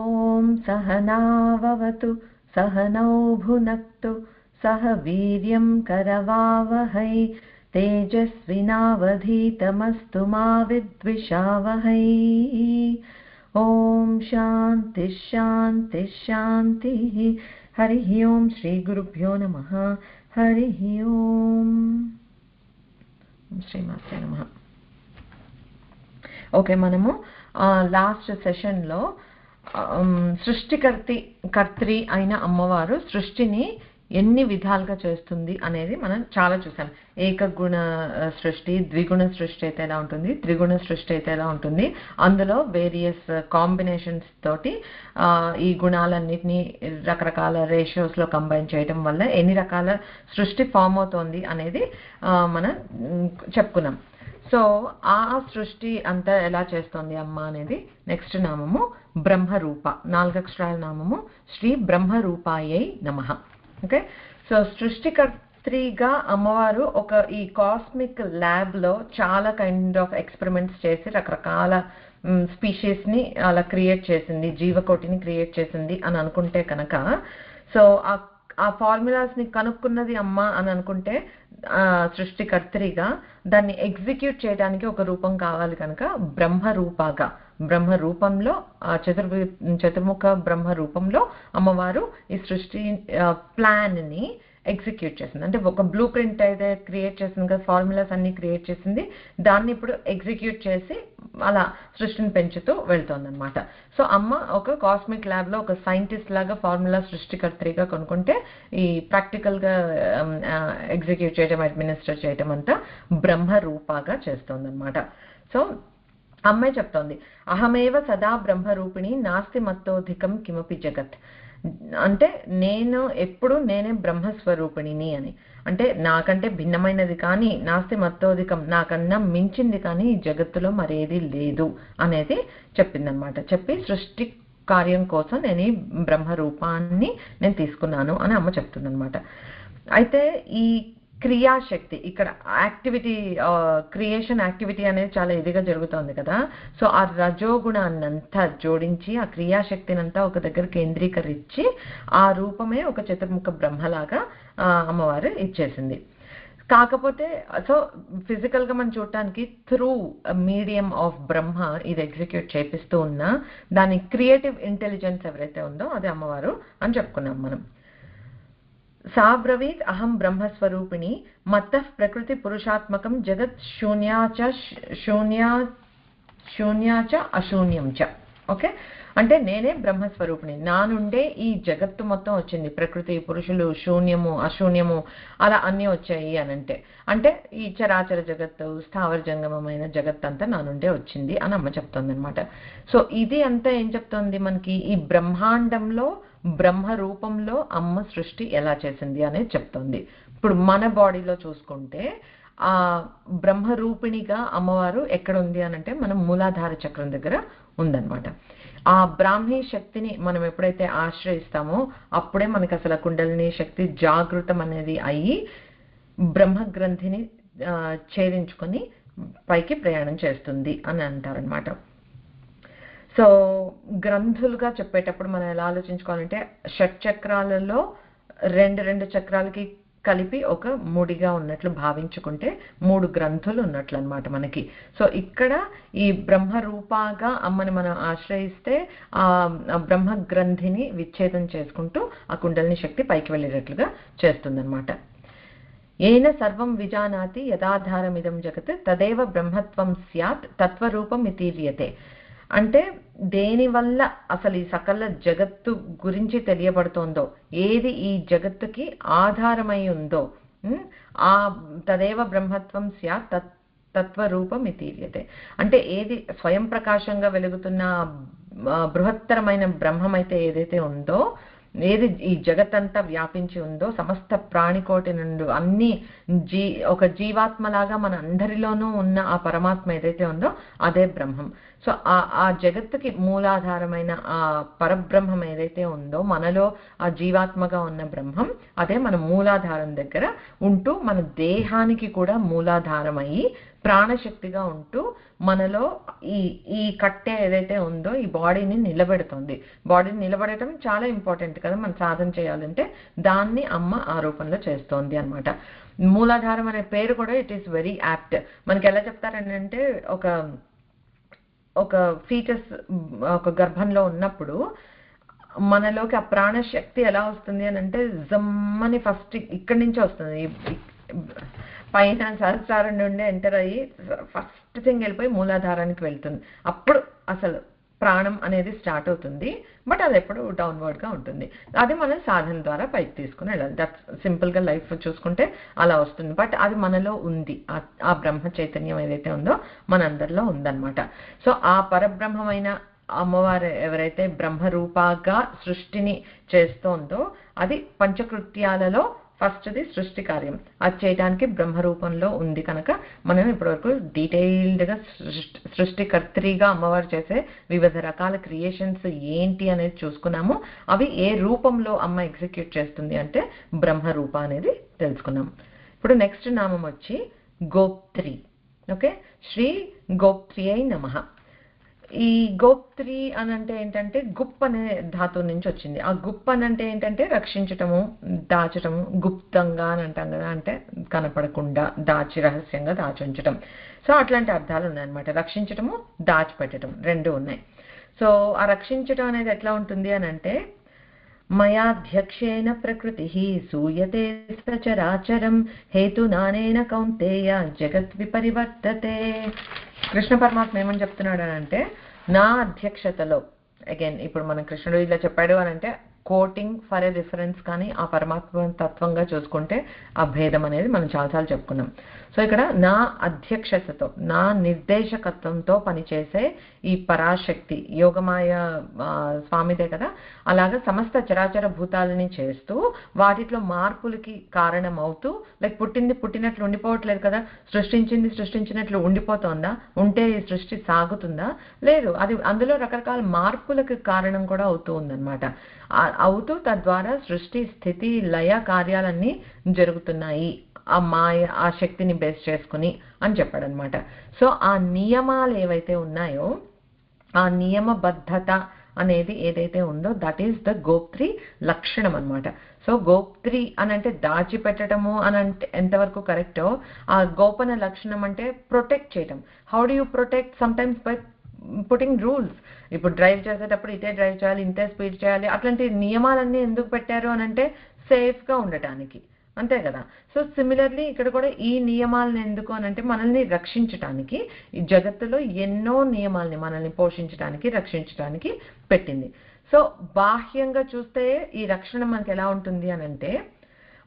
ఓం సహనావవతు సహనౌ భునక్తు సహ వీర్యం కరవావహై తేజస్వినావధీతమస్తు మా విద్విషావహై. ఓం శాంతి శాంతి శాంతి. హరి ఓం. శ్రీ గురుభ్యో నమః. హరి ఓం. శ్రీమాత్రే నమః. ఓకే, మనము లాస్ట్ సెషన్లో కర్త్రి అయిన అమ్మవారు సృష్టిని ఎన్ని విధాలుగా చేస్తుంది అనేది మనం చాలా చూసాం. ఏకగుణ సృష్టి, ద్విగుణ సృష్టి అయితే ఎలా ఉంటుంది, త్రిగుణ సృష్టి అయితే ఎలా ఉంటుంది, అందులో వేరియస్ కాంబినేషన్స్ తోటి ఈ గుణాలన్నిటినీ రకరకాల రేషియోస్లో కంబైన్ చేయడం వల్ల ఎన్ని రకాల సృష్టి ఫామ్ అవుతోంది అనేది మనం చెప్పుకున్నాం. సో ఆ సృష్టి అంతా ఎలా చేస్తోంది అమ్మ అనేది నెక్స్ట్ నామము బ్రహ్మరూప. 4 అక్షరాల నామము శ్రీ బ్రహ్మరూపాయై నమః. ఓకే, సో సృష్టికర్త్రిగా అమ్మవారు ఈ కాస్మిక్ ల్యాబ్లో చాలా కైండ్ ఆఫ్ ఎక్స్పెరిమెంట్స్ చేసి రకరకాల స్పీషీస్ని అలా క్రియేట్ చేసింది, జీవకోటిని క్రియేట్ చేసింది అని అనుకుంటే కనుక, సో ఆ ఫార్ములాస్ని కనుక్కున్నది అమ్మ అని అనుకుంటే సృష్టికర్త్రిగా దాన్ని ఎగ్జిక్యూట్ చేయడానికి ఒక రూపం కావాలి కనుక బ్రహ్మరూపంలో చతుర్ముఖ బ్రహ్మ రూపంలో అమ్మవారు ఈ సృష్టి ప్లాన్ని ఎగ్జిక్యూట్ చేసింది. అంటే ఒక బ్లూ ప్రింట్ అయితే క్రియేట్ చేసింది కదా, ఫార్ములాస్ అన్ని క్రియేట్ చేసింది, దాన్ని ఇప్పుడు ఎగ్జిక్యూట్ చేసి అలా సృష్టిని పెంచుతూ వెళ్తోంది అనమాట. సో అమ్మ ఒక కాస్మిక్ ల్యాబ్లో ఒక సైంటిస్ట్ లాగా ఫార్ములా సృష్టికర్త్రిగా కొనుక్కుంటే ఈ ప్రాక్టికల్గా ఎగ్జిక్యూట్ చేయడం, అడ్మినిస్టర్ చేయడం అంతా బ్రహ్మరూపంగా చేస్తోంది అనమాట. సో అమ్మే చెప్తోంది, అహమేవ సదా బ్రహ్మరూపిణి నాస్తి మత్తోధికం కిమపి జగత్. అంటే నేనే బ్రహ్మస్వరూపిణిని అని, అంటే నాకంటే భిన్నమైనది కానీ, నాస్తి మత్తోధికం నాకన్నా మించింది కానీ ఈ జగత్తులో మరేది లేదు అనేది చెప్పిందనమాట. చెప్పి సృష్టి కార్యం కోసం నేను ఈ బ్రహ్మరూపాన్ని నేను తీసుకున్నాను అని అమ్మ చెప్తుందనమాట. అయితే ఈ క్రియాశక్తి ఇక్కడ యాక్టివిటీ, క్రియేషన్ యాక్టివిటీ అనేది చాలా ఇదిగా జరుగుతోంది కదా. సో ఆ రజోగుణాన్నంతా జోడించి ఆ క్రియాశక్తినంతా ఒక దగ్గర కేంద్రీకరించి ఆ రూపమే ఒక చతుర్ముఖ బ్రహ్మలాగా అమ్మవారు ఇచ్చేసింది. కాకపోతే సో ఫిజికల్గా మనం చూడటానికి త్రూ మీడియం ఆఫ్ బ్రహ్మ ఇది ఎగ్జిక్యూట్ చేపిస్తూ ఉన్నా దాని క్రియేటివ్ ఇంటెలిజెన్స్ ఎవరైతే ఉందో అది అమ్మవారు అని చెప్పుకున్నాం మనం. సా బ్రవీత్ అహం బ్రహ్మస్వరూపిణి మత్తః ప్రకృతి పురుషాత్మకం జగత్ శూన్యాచ అశూన్యం చ. ఓకే, అంటే నేనే బ్రహ్మస్వరూపిణి, నా నుండే ఈ జగత్తు మొత్తం వచ్చింది, ప్రకృతి, పురుషులు, శూన్యము, అశూన్యము అలా అన్నీ వచ్చాయి అని అంటే ఈ చరాచర జగత్తు, స్థావర జంగమమైన జగత్ అంతా నా నుండే వచ్చింది అని అమ్మ చెప్తోంది అనమాట. సో ఇది అంతా ఏం చెప్తోంది మనకి, ఈ బ్రహ్మాండంలో బ్రహ్మ రూపంలో అమ్మ సృష్టి ఎలా చేసింది అనేది చెప్తోంది. ఇప్పుడు మన బాడీలో చూసుకుంటే ఆ బ్రహ్మరూపిణిగా అమ్మవారు ఎక్కడ ఉంది అని అంటే మనం మూలాధార చక్రం దగ్గర ఉందన్నమాట. ఆ బ్రాహ్మీ శక్తిని మనం ఎప్పుడైతే ఆశ్రయిస్తామో అప్పుడే మనకి అసలు కుండలిని శక్తి జాగృతం అనేది అయ్యి బ్రహ్మగ్రంథిని ఛేదించుకొని పైకి ప్రయాణం చేస్తుంది అని అంటారనమాట. సో గ్రంథులుగా చెప్పేటప్పుడు మనం ఎలా ఆలోచించుకోవాలంటే షట్చక్రాలలో రెండు చక్రాలకి కలిపి ఒక ముడిగా ఉన్నట్లు భావించుకుంటే 3 గ్రంథులు ఉన్నట్లు అనమాట మనకి. సో ఇక్కడ ఈ బ్రహ్మరూపాగా అమ్మని మనం ఆశ్రయిస్తే ఆ బ్రహ్మ గ్రంథిని విచ్ఛేదం చేసుకుంటూ ఆ కుండలిని శక్తి పైకి వెళ్ళేటట్లుగా చేస్తుందన్నమాట. ఏన సర్వం విజానాతి యథాధారమిదం జగత్ తదేవ బ్రహ్మత్వం స్యాత్ తత్వరూపం ఇతీర్యతే. అంటే దేనివల్ల అసలు ఈ సకల జగత్తు గురించి తెలియబడుతోందో, ఏది ఈ జగత్తుకి ఆధారమై ఉందో ఆ తదేవ బ్రహ్మత్వం స్యాత్ తత్వరూపం ఇతీర్యతే. అంటే ఏది స్వయం ప్రకాశంగా వెలుగుతున్న బృహత్తరమైన బ్రహ్మమైతే ఏదైతే ఉందో, ఏది ఈ జగత్తంతా వ్యాపించి ఉందో, సమస్త ప్రాణికోటి నుండి అన్ని ఒక జీవాత్మలాగా మన అందరిలోనూ ఉన్న ఆ పరమాత్మ ఏదైతే ఉందో అదే బ్రహ్మం. సో ఆ జగత్తుకి మూలాధారమైన ఆ పరబ్రహ్మం ఏదైతే ఉందో, మనలో ఆ జీవాత్మగా ఉన్న బ్రహ్మం, అదే మన మూలాధారం దగ్గర ఉంటూ మన దేహానికి కూడా మూలాధారం అయ్యి ప్రాణశక్తిగా ఉంటూ మనలో ఈ ఈ కట్టె ఏదైతే ఉందో ఈ బాడీని నిలబెడుతుంది. బాడీని నిలబడటం చాలా ఇంపార్టెంట్ కదా మనం సాధన చేయాలంటే. దాన్ని అమ్మ ఆ రూపంలో చేస్తోంది అనమాట. మూలాధారం అనే పేరు కూడా ఇట్ ఈస్ వెరీ యాప్ట్. మనకి ఎలా చెప్తారని అంటే, ఒక ఫీటస్ ఒక గర్భంలో ఉన్నప్పుడు మనలోకి ఆ ప్రాణశక్తి ఎలా వస్తుంది అని అంటే, జమ్మని ఫస్ట్ ఇక్కడి నుంచి వస్తుంది. పైన సహస్రారం నుండి ఎంటర్ అయ్యి ఫస్ట్ థింగ్ వెళ్ళిపోయి మూలాధారానికి వెళ్తుంది. అప్పుడు అసలు ప్రాణం అనేది స్టార్ట్ అవుతుంది. బట్ అది ఎప్పుడు డౌన్వర్డ్గా ఉంటుంది. అది మనం సాధన ద్వారా పైకి తీసుకుని వెళ్ళాలి. దట్ సింపుల్గా లైఫ్ చూసుకుంటే అలా వస్తుంది. బట్ అది మనలో ఉంది. ఆ బ్రహ్మ చైతన్యం ఏదైతే ఉందో మనందరిలో ఉందన్నమాట. సో ఆ పరబ్రహ్మమైన అమ్మవారు ఎవరైతే బ్రహ్మరూపాగా సృష్టిని చేస్తోందో, అది పంచకృత్యాలలో ఫస్ట్ది సృష్టి కార్యం. అది చేయడానికి బ్రహ్మరూపంలో ఉంది కనుక మనం ఇప్పటివరకు డీటెయిల్డ్గా సృష్టికర్త్రిగా అమ్మవారు చేసే వివిధ రకాల క్రియేషన్స్ ఏంటి అనేది చూసుకున్నాము. అవి ఏ రూపంలో అమ్మ ఎగ్జిక్యూట్ చేస్తుంది అంటే బ్రహ్మరూప అనేది తెలుసుకున్నాం. ఇప్పుడు నెక్స్ట్ నామం వచ్చి గోప్త్రి. ఓకే, శ్రీ గోప్త్రియై నమః. ఈ గోప్త్రి అని అంటే ఏంటంటే గుప్ అనే ధాతువు నుంచి వచ్చింది. ఆ గుప్ అని అంటే ఏంటంటే రక్షించటము, దాచటము, గుప్తంగా అని అంటాం కదా, అంటే కనపడకుండా దాచి రహస్యంగా దాచి ఉంచటం. సో అట్లాంటి అర్థాలు ఉన్నాయన్నమాట. రక్షించటము, దాచిపెట్టడం రెండు ఉన్నాయి. సో ఆ రక్షించటం అనేది ఎట్లా ఉంటుంది అని అంటే, మయాధ్యక్షేణ ప్రకృతి సూయతే సచరాచరం హేతునానేన కౌంతేయ జగత్ విపరివర్తతే. కృష్ణ పరమాత్మ ఏమని చెప్తున్నాడు అని అంటే, నా అధ్యక్షతలో, అగైన్ ఇప్పుడు మన కృష్ణుడు ఇలా చెప్పాడు అని అంటే కోటింగ్ ఫర్ ఎ రిఫరెన్స్, కానీ ఆ పరమాత్మ తత్వంగా చూసుకుంటే ఆ భేదం అనేది మనం చాలాసార్లు చెప్పుకున్నాం. సో ఇక్కడ నా అధ్యక్షతతో, నా నిర్దేశకత్వంతో పనిచేసే ఈ పరాశక్తి యోగమాయ స్వామిదే కదా, అలాగా సమస్త చరాచర భూతాలని చేస్తూ వాటిలో మార్పులకి కారణమవుతూ, లైక్ పుట్టింది పుట్టినట్లు ఉండిపోవట్లేదు కదా, సృష్టించింది సృష్టించినట్లు ఉండిపోతుందా, ఉంటే ఈ సృష్టి సాగుతుందా, లేదు, అది అందులో రకరకాల మార్పులకు కారణం కూడా అవుతూ ఉందన్నమాట. అవుతూ తద్వారా సృష్టి స్థితి లయ కార్యాలన్నీ జరుగుతున్నాయి ఆ మాయ, ఆ శక్తిని బేస్ చేసుకుని అని చెప్పాడనమాట. సో ఆ నియమాలు ఏవైతే ఉన్నాయో, ఆ నియమబద్ధత అనేది ఏదైతే ఉందో దట్ ఈస్ ద గోప్త్రి లక్షణం అనమాట. సో గోప్త్రి అని అంటే దాచిపెట్టడము అని అంటే ఎంతవరకు కరెక్టో, ఆ గోపన లక్షణం అంటే ప్రొటెక్ట్ చేయటం. How do you protect? Some times by putting rules. ఇప్పుడు డ్రైవ్ చేసేటప్పుడు ఇటే డ్రైవ్ చేయాలి, ఇంతే స్పీడ్ చేయాలి, అట్లాంటి నియమాలన్నీ ఎందుకు పెట్టారు అని అంటే సేఫ్గా ఉండటానికి, అంతే కదా. సో సిమిలర్లీ ఇక్కడ కూడా ఈ నియమాలను ఎందుకు అని అంటే మనల్ని రక్షించటానికి. ఈ జగత్తులో ఎన్నో నియమాల్ని మనల్ని పోషించడానికి, రక్షించడానికి పెట్టింది. సో బాహ్యంగా చూస్తే ఈ రక్షణ మనకి ఎలా ఉంటుంది అని అంటే,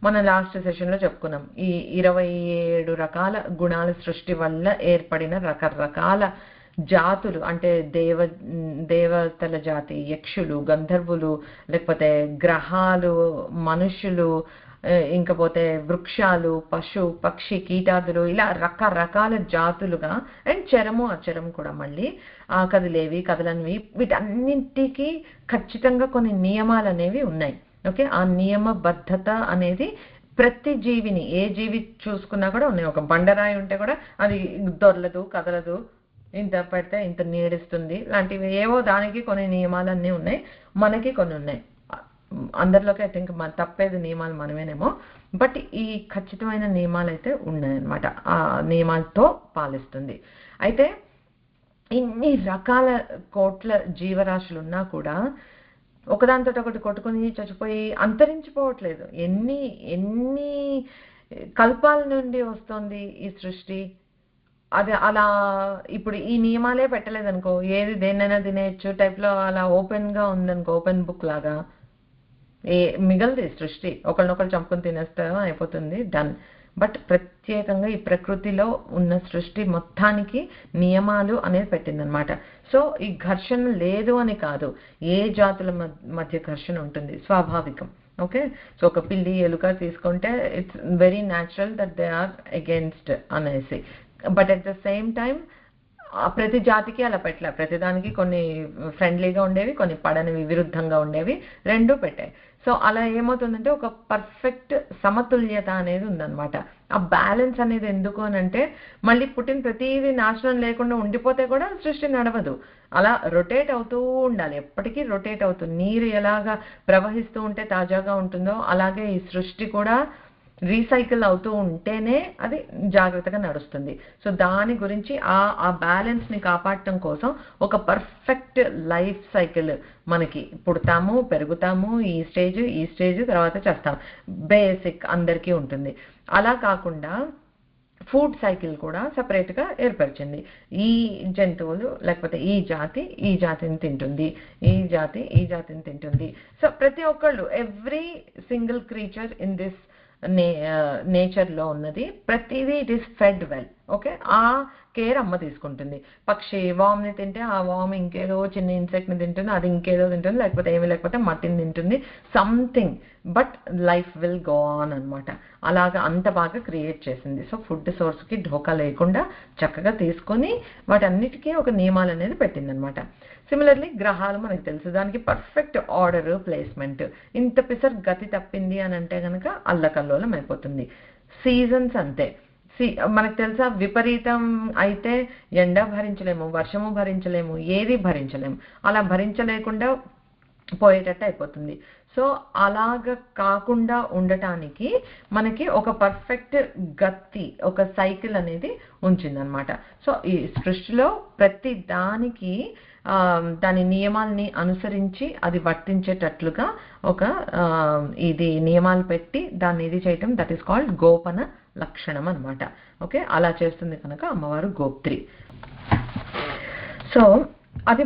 మనం లాస్ట్ సెషన్లో చెప్పుకున్నాం, ఈ 27 రకాల గుణాల సృష్టి వల్ల ఏర్పడిన రకరకాల జాతులు, అంటే దేవతల జాతి, యక్షులు, గంధర్వులు, లేకపోతే గ్రహాలు, మనుషులు, ఇంకపోతే వృక్షాలు, పశు పక్షి కీటాదులు, ఇలా రకరకాల జాతులుగా, అండ్ చరము అచరం కూడా మళ్ళీ కదిలేవి కదలనివి, వీటన్నింటికి ఖచ్చితంగా కొన్ని నియమాలు అనేవి ఉన్నాయి. ఓకే, ఆ నియమబద్ధత అనేది ప్రతి జీవిని, ఏ జీవి చూసుకున్నా కూడా ఉన్నాయి. ఒక బండరాయి ఉంటే కూడా అది దొరలదు, కదలదు, ఇంత పెడితే ఇంత నీడిస్తుంది, లాంటివి ఏవో దానికి కొన్ని నియమాలన్నీ ఉన్నాయి. మనకి కొన్ని ఉన్నాయి. అందరిలోకి ఐ థింక్ మన తప్పేది నియమాలు మనమేనేమో, బట్ ఈ ఖచ్చితమైన నియమాలు అయితే ఉన్నాయన్నమాట. ఆ నియమాలతో పాలిస్తుంది. అయితే ఇన్ని రకాల కోట్ల జీవరాశులు ఉన్నా కూడా ఒకదానితో ఒకటి కొట్టుకుని చచ్చిపోయి అంతరించిపోవట్లేదు. ఎన్ని కల్పాల నుండి వస్తుంది ఈ సృష్టి. అది అలా ఇప్పుడు ఈ నియమాలే పెట్టలేదనుకో, ఏది దేన్నైనా తినేయచ్చు టైప్లో అలా ఓపెన్గా ఉందనుకో, ఓపెన్ బుక్ లాగా మిగలది సృష్టి. ఒకరినొకరు చంపుకొని తినేస్తే అయిపోతుంది, డన్. బట్ ప్రత్యేకంగా ఈ ప్రకృతిలో ఉన్న సృష్టి మొత్తానికి నియమాలు అనేది పెట్టిందనమాట. సో ఈ ఘర్షణ లేదు అని కాదు, ఏ జాతుల మధ్య ఘర్షణ ఉంటుంది, స్వాభావికం. ఓకే, సో ఒక పిల్లి ఎలుక తీసుకుంటే it's very natural that they are against అనేసి. But at the same time ప్రతి జాతికి అలా పెట్టలే, ప్రతిదానికి కొన్ని ఫ్రెండ్లీగా ఉండేవి, కొన్ని పడనివి విరుద్ధంగా ఉండేవి, రెండూ పెట్టాయి. సో అలా ఏమవుతుందంటే ఒక పర్ఫెక్ట్ సమతుల్యత అనేది ఉందన్నమాట. ఆ బ్యాలెన్స్ అనేది ఎందుకు అని అంటే మళ్ళీ పుట్టిన ప్రతిదీ నాశనం లేకుండా ఉండిపోతే కూడా సృష్టి నడవదు. అలా రొటేట్ అవుతూ ఉండాలి, ఎప్పటికీ రొటేట్ అవుతుంది. నీరు ఎలాగా ప్రవహిస్తూ ఉంటే తాజాగా ఉంటుందో అలాగే ఈ సృష్టి కూడా రీసైకిల్ అవుతూ ఉంటేనే అది జాగ్రత్తగా నడుస్తుంది. సో దాని గురించి ఆ బ్యాలెన్స్ ని కాపాడటం కోసం ఒక పర్ఫెక్ట్ లైఫ్ సైకిల్, మనకి పుడతాము, పెరుగుతాము, ఈ స్టేజ్ తర్వాత చేస్తాం, బేసిక్ అందరికీ ఉంటుంది. అలా కాకుండా ఫుడ్ సైకిల్ కూడా సపరేట్గా ఏర్పరిచింది. ఈ జంతువులు లేకపోతే ఈ జాతిని తింటుంది, ఈ జాతిని తింటుంది. సో ప్రతి ఒక్కళ్ళు, every single creature in this నేచర్లో ఉన్నది ప్రతిదీ it is fed well. Okay, ఆ కేర్ అమ్మ తీసుకుంటుంది. పక్షి వామ్ని తింటే ఆ వామ్ ఇంకేదో చిన్న ఇన్సెక్ట్ని తింటుంది, అది ఇంకేదో తింటుంది, లేకపోతే మట్టిని తింటుంది, something, but life will go on అనమాట. అలాగా అంత బాగా క్రియేట్ చేసింది. సో ఫుడ్ సోర్స్కి ఢోకా లేకుండా చక్కగా తీసుకొని వాటన్నిటికీ ఒక నియమాలు అనేది పెట్టిందనమాట. సిమిలర్లీ గ్రహాలు మనకు తెలుసు, దానికి పర్ఫెక్ట్ ఆర్డర్, ప్లేస్మెంట్. ఇంత పిసర్ గతి తప్పింది అని అంటే కనుక అల్లకల్లోలం అయిపోతుంది. సీజన్స్ అంతే. మనకు తెలుసా, విపరీతం అయితే ఎండ భరించలేము, వర్షము భరించలేము, ఏది భరించలేము. అలా భరించలేకుండా పోయేటట్టు అయిపోతుంది. సో అలాగ కాకుండా ఉండటానికి మనకి ఒక పర్ఫెక్ట్ గతి, ఒక సైకిల్ అనేది ఉంచిందనమాట. సో ఈ సృష్టిలో ప్రతి దానికి దాని నియమాల్ని అనుసరించి అది వర్తించేటట్లుగా ఒక ఇది నియమాలు పెట్టి దాన్ని ఇది చేయటం, దట్ ఈస్ కాల్డ్ గోపన లక్షణం అనమాట. ఓకే, అలా చేస్తుంది కనుక అమ్మవారు గోప్త్రి. సో అది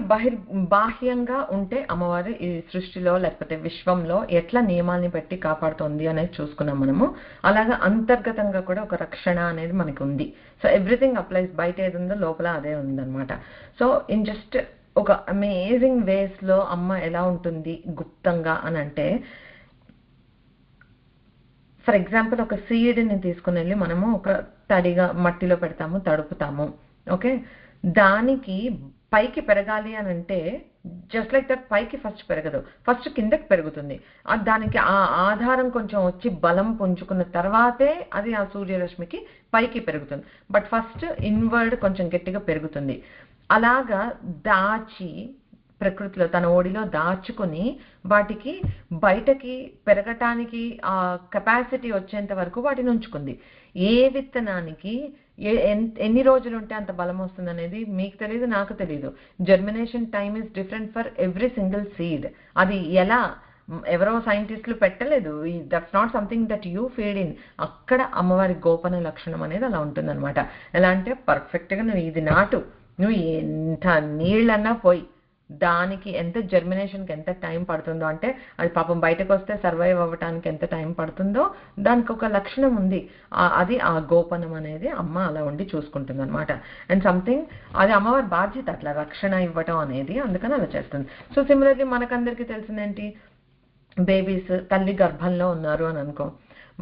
బాహ్యంగా ఉంటే అమ్మవారు ఈ సృష్టిలో లేకపోతే విశ్వంలో ఎట్లా నియమాల్ని పెట్టి కాపాడుతోంది అనేది చూసుకున్నాం మనము. అలాగా అంతర్గతంగా కూడా ఒక రక్షణ అనేది మనకి ఉంది. సో ఎవ్రీథింగ్ అప్లైస్, బయట ఏది ఉందో లోపల అదే ఉందన్నమాట. సో ఇన్ జస్ట్ ఒక అమేజింగ్ వేస్లో అమ్మ ఎలా ఉంటుంది గుప్తంగా అని అంటే, ఫర్ ఎగ్జాంపుల్ ఒక సీడ్ని తీసుకుని వెళ్ళి మనము ఒక తడిగా మట్టిలో పెడతాము, తడుపుతాము. ఓకే, దానికి పైకి పెరగాలి అని అంటే జస్ట్ లైక్ దట్ పైకి ఫస్ట్ పెరగదు, ఫస్ట్ కిందకి పెరుగుతుంది. దానికి ఆ ఆధారం కొంచెం వచ్చి బలం పుంజుకున్న తర్వాతే అది ఆ సూర్యరశ్మికి పైకి పెరుగుతుంది. బట్ ఫస్ట్ ఇన్వర్డ్ కొంచెం గట్టిగా పెరుగుతుంది. అలాగా దాచి ప్రకృతిలో తన ఓడిలో దాచుకొని వాటికి బయటకి పెరగటానికి ఆ కెపాసిటీ వచ్చేంత వరకు వాటిని ఉంచుకుంది. ఏ విత్తనానికి ఎన్ని రోజులు ఉంటే అంత బలం వస్తుంది అనేది మీకు తెలియదు, నాకు తెలియదు. Germination time is different for every single seed. అది ఎలా ఎవరో సైంటిస్టులు పెట్టలేదు, that's not something that you feed in. అక్కడ అమ్మవారి గోపన లక్షణం అనేది అలా ఉంటుందన్నమాట. ఎలా అంటే పర్ఫెక్ట్గా నువ్వు ఇది నాటు, నువ్వు ఎంత నీళ్ళన్నా పోయి, దానికి ఎంత జర్మినేషన్కి ఎంత టైం పడుతుందో, అంటే అది పాపం బయటకు వస్తే సర్వైవ్ అవ్వటానికి ఎంత టైం పడుతుందో దానికి ఒక లక్షణం ఉంది. అది ఆ గోపనం అనేది అమ్మ అలా ఉండి చూసుకుంటుంది అనమాట. అండ్ సంథింగ్ అది అమ్మవారి బాధ్యత అట్లా రక్షణ ఇవ్వటం అనేది, అందుకని అలా చేస్తుంది. సో సిమిలర్లీ మనకందరికీ తెలిసిందేంటి, బేబీస్ తల్లి గర్భంలో ఉన్నారు అని అనుకో,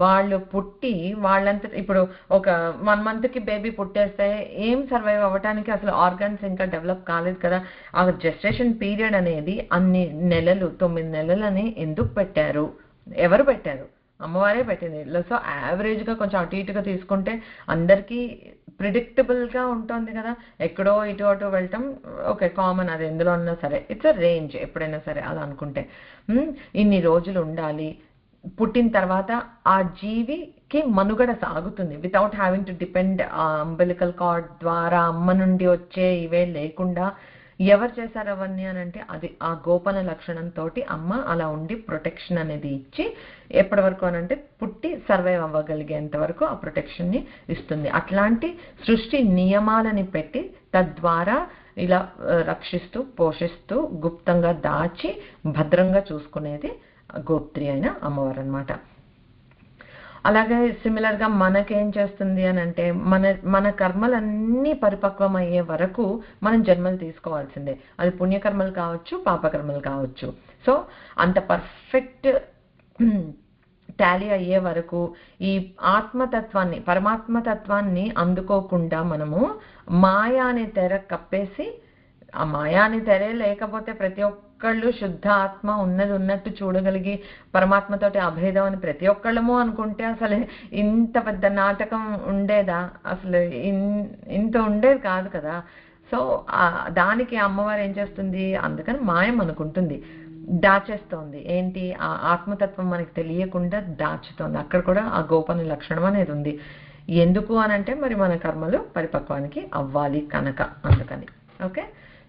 వాళ్ళు పుట్టి వాళ్ళంతా ఇప్పుడు ఒక 1 monthకి బేబీ పుట్టేస్తే ఏం సర్వైవ్ అవ్వటానికి అసలు ఆర్గన్స్ ఇంకా డెవలప్ కాలేదు కదా. ఆ జెస్టేషన్ పీరియడ్ అనేది అన్ని నెలలు, 9 నెలలని ఎందుకు పెట్టారు, ఎవరు పెట్టారు? అమ్మవారే పెట్టింది. సో యావరేజ్గా కొంచెం అటు ఇటుగా తీసుకుంటే అందరికీ ప్రిడిక్టబుల్గా ఉంటుంది కదా. ఎక్కడో ఇటు అటు వెళ్ళటం ఓకే కామన్, అది ఎందులో ఉన్నా సరే ఇట్స్ అ రేంజ్. ఎప్పుడైనా సరే అలా అనుకుంటే ఇన్ని రోజులు ఉండాలి, పుట్టిన తర్వాత ఆ జీవికి మనుగడ సాగుతుంది వితౌట్ హ్యావింగ్ టు డిపెండ్ ఆ అంబిలికల్ కార్డ్ ద్వారా అమ్మ నుండి వచ్చే ఇవే లేకుండా. ఎవరు చేశారు అవన్నీ అని అంటే అది ఆ గోపన లక్షణంతో అమ్మ అలా ఉండి ప్రొటెక్షన్ అనేది ఇచ్చి ఎప్పటి వరకు అని అంటే పుట్టి సర్వైవ్ అవ్వగలిగేంత వరకు ఆ ప్రొటెక్షన్ని ఇస్తుంది. అట్లాంటి సృష్టి నియమాలని పెట్టి తద్వారా ఇలా రక్షిస్తూ పోషిస్తూ గుప్తంగా దాచి భద్రంగా చూసుకునేది గోప్త్రి అయిన అమ్మవారు అనమాట. అలాగే సిమిలర్గా మనకేం చేస్తుంది అని అంటే మన కర్మలన్నీ పరిపక్వం అయ్యే వరకు మనం జన్మలు తీసుకోవాల్సిందే. అది పుణ్యకర్మలు కావచ్చు, పాపకర్మలు కావచ్చు. సో అంత పర్ఫెక్ట్ టాలీ అయ్యే వరకు ఈ ఆత్మతత్వాన్ని, పరమాత్మతత్వాన్ని అందుకోకుండా మనము మాయా అనే తెర కప్పేసి, ఆ మాయా అనే తెరే లేకపోతే ప్రతి ఒక్కళ్ళు శుద్ధ ఆత్మ ఉన్నది ఉన్నట్టు చూడగలిగి పరమాత్మతోటి అభేదం అని ప్రతి ఒక్కళ్ళము అనుకుంటే అసలు ఇంత పెద్ద నాటకం ఉండేదా? అసలు ఇంత ఉండేది కాదు కదా. సో దానికి అమ్మవారు ఏం చేస్తుంది, అందుకని మాయం అనుకుంటుంది, దాచేస్తోంది. ఏంటి, ఆ ఆత్మతత్వం మనకి తెలియకుండా దాచుతోంది. అక్కడ కూడా ఆ గోపన లక్షణం అనేది ఉంది. ఎందుకు అనంటే మరి మన కర్మలు పరిపక్వానికి అవ్వాలి కనుక, అందుకని. ఓకే,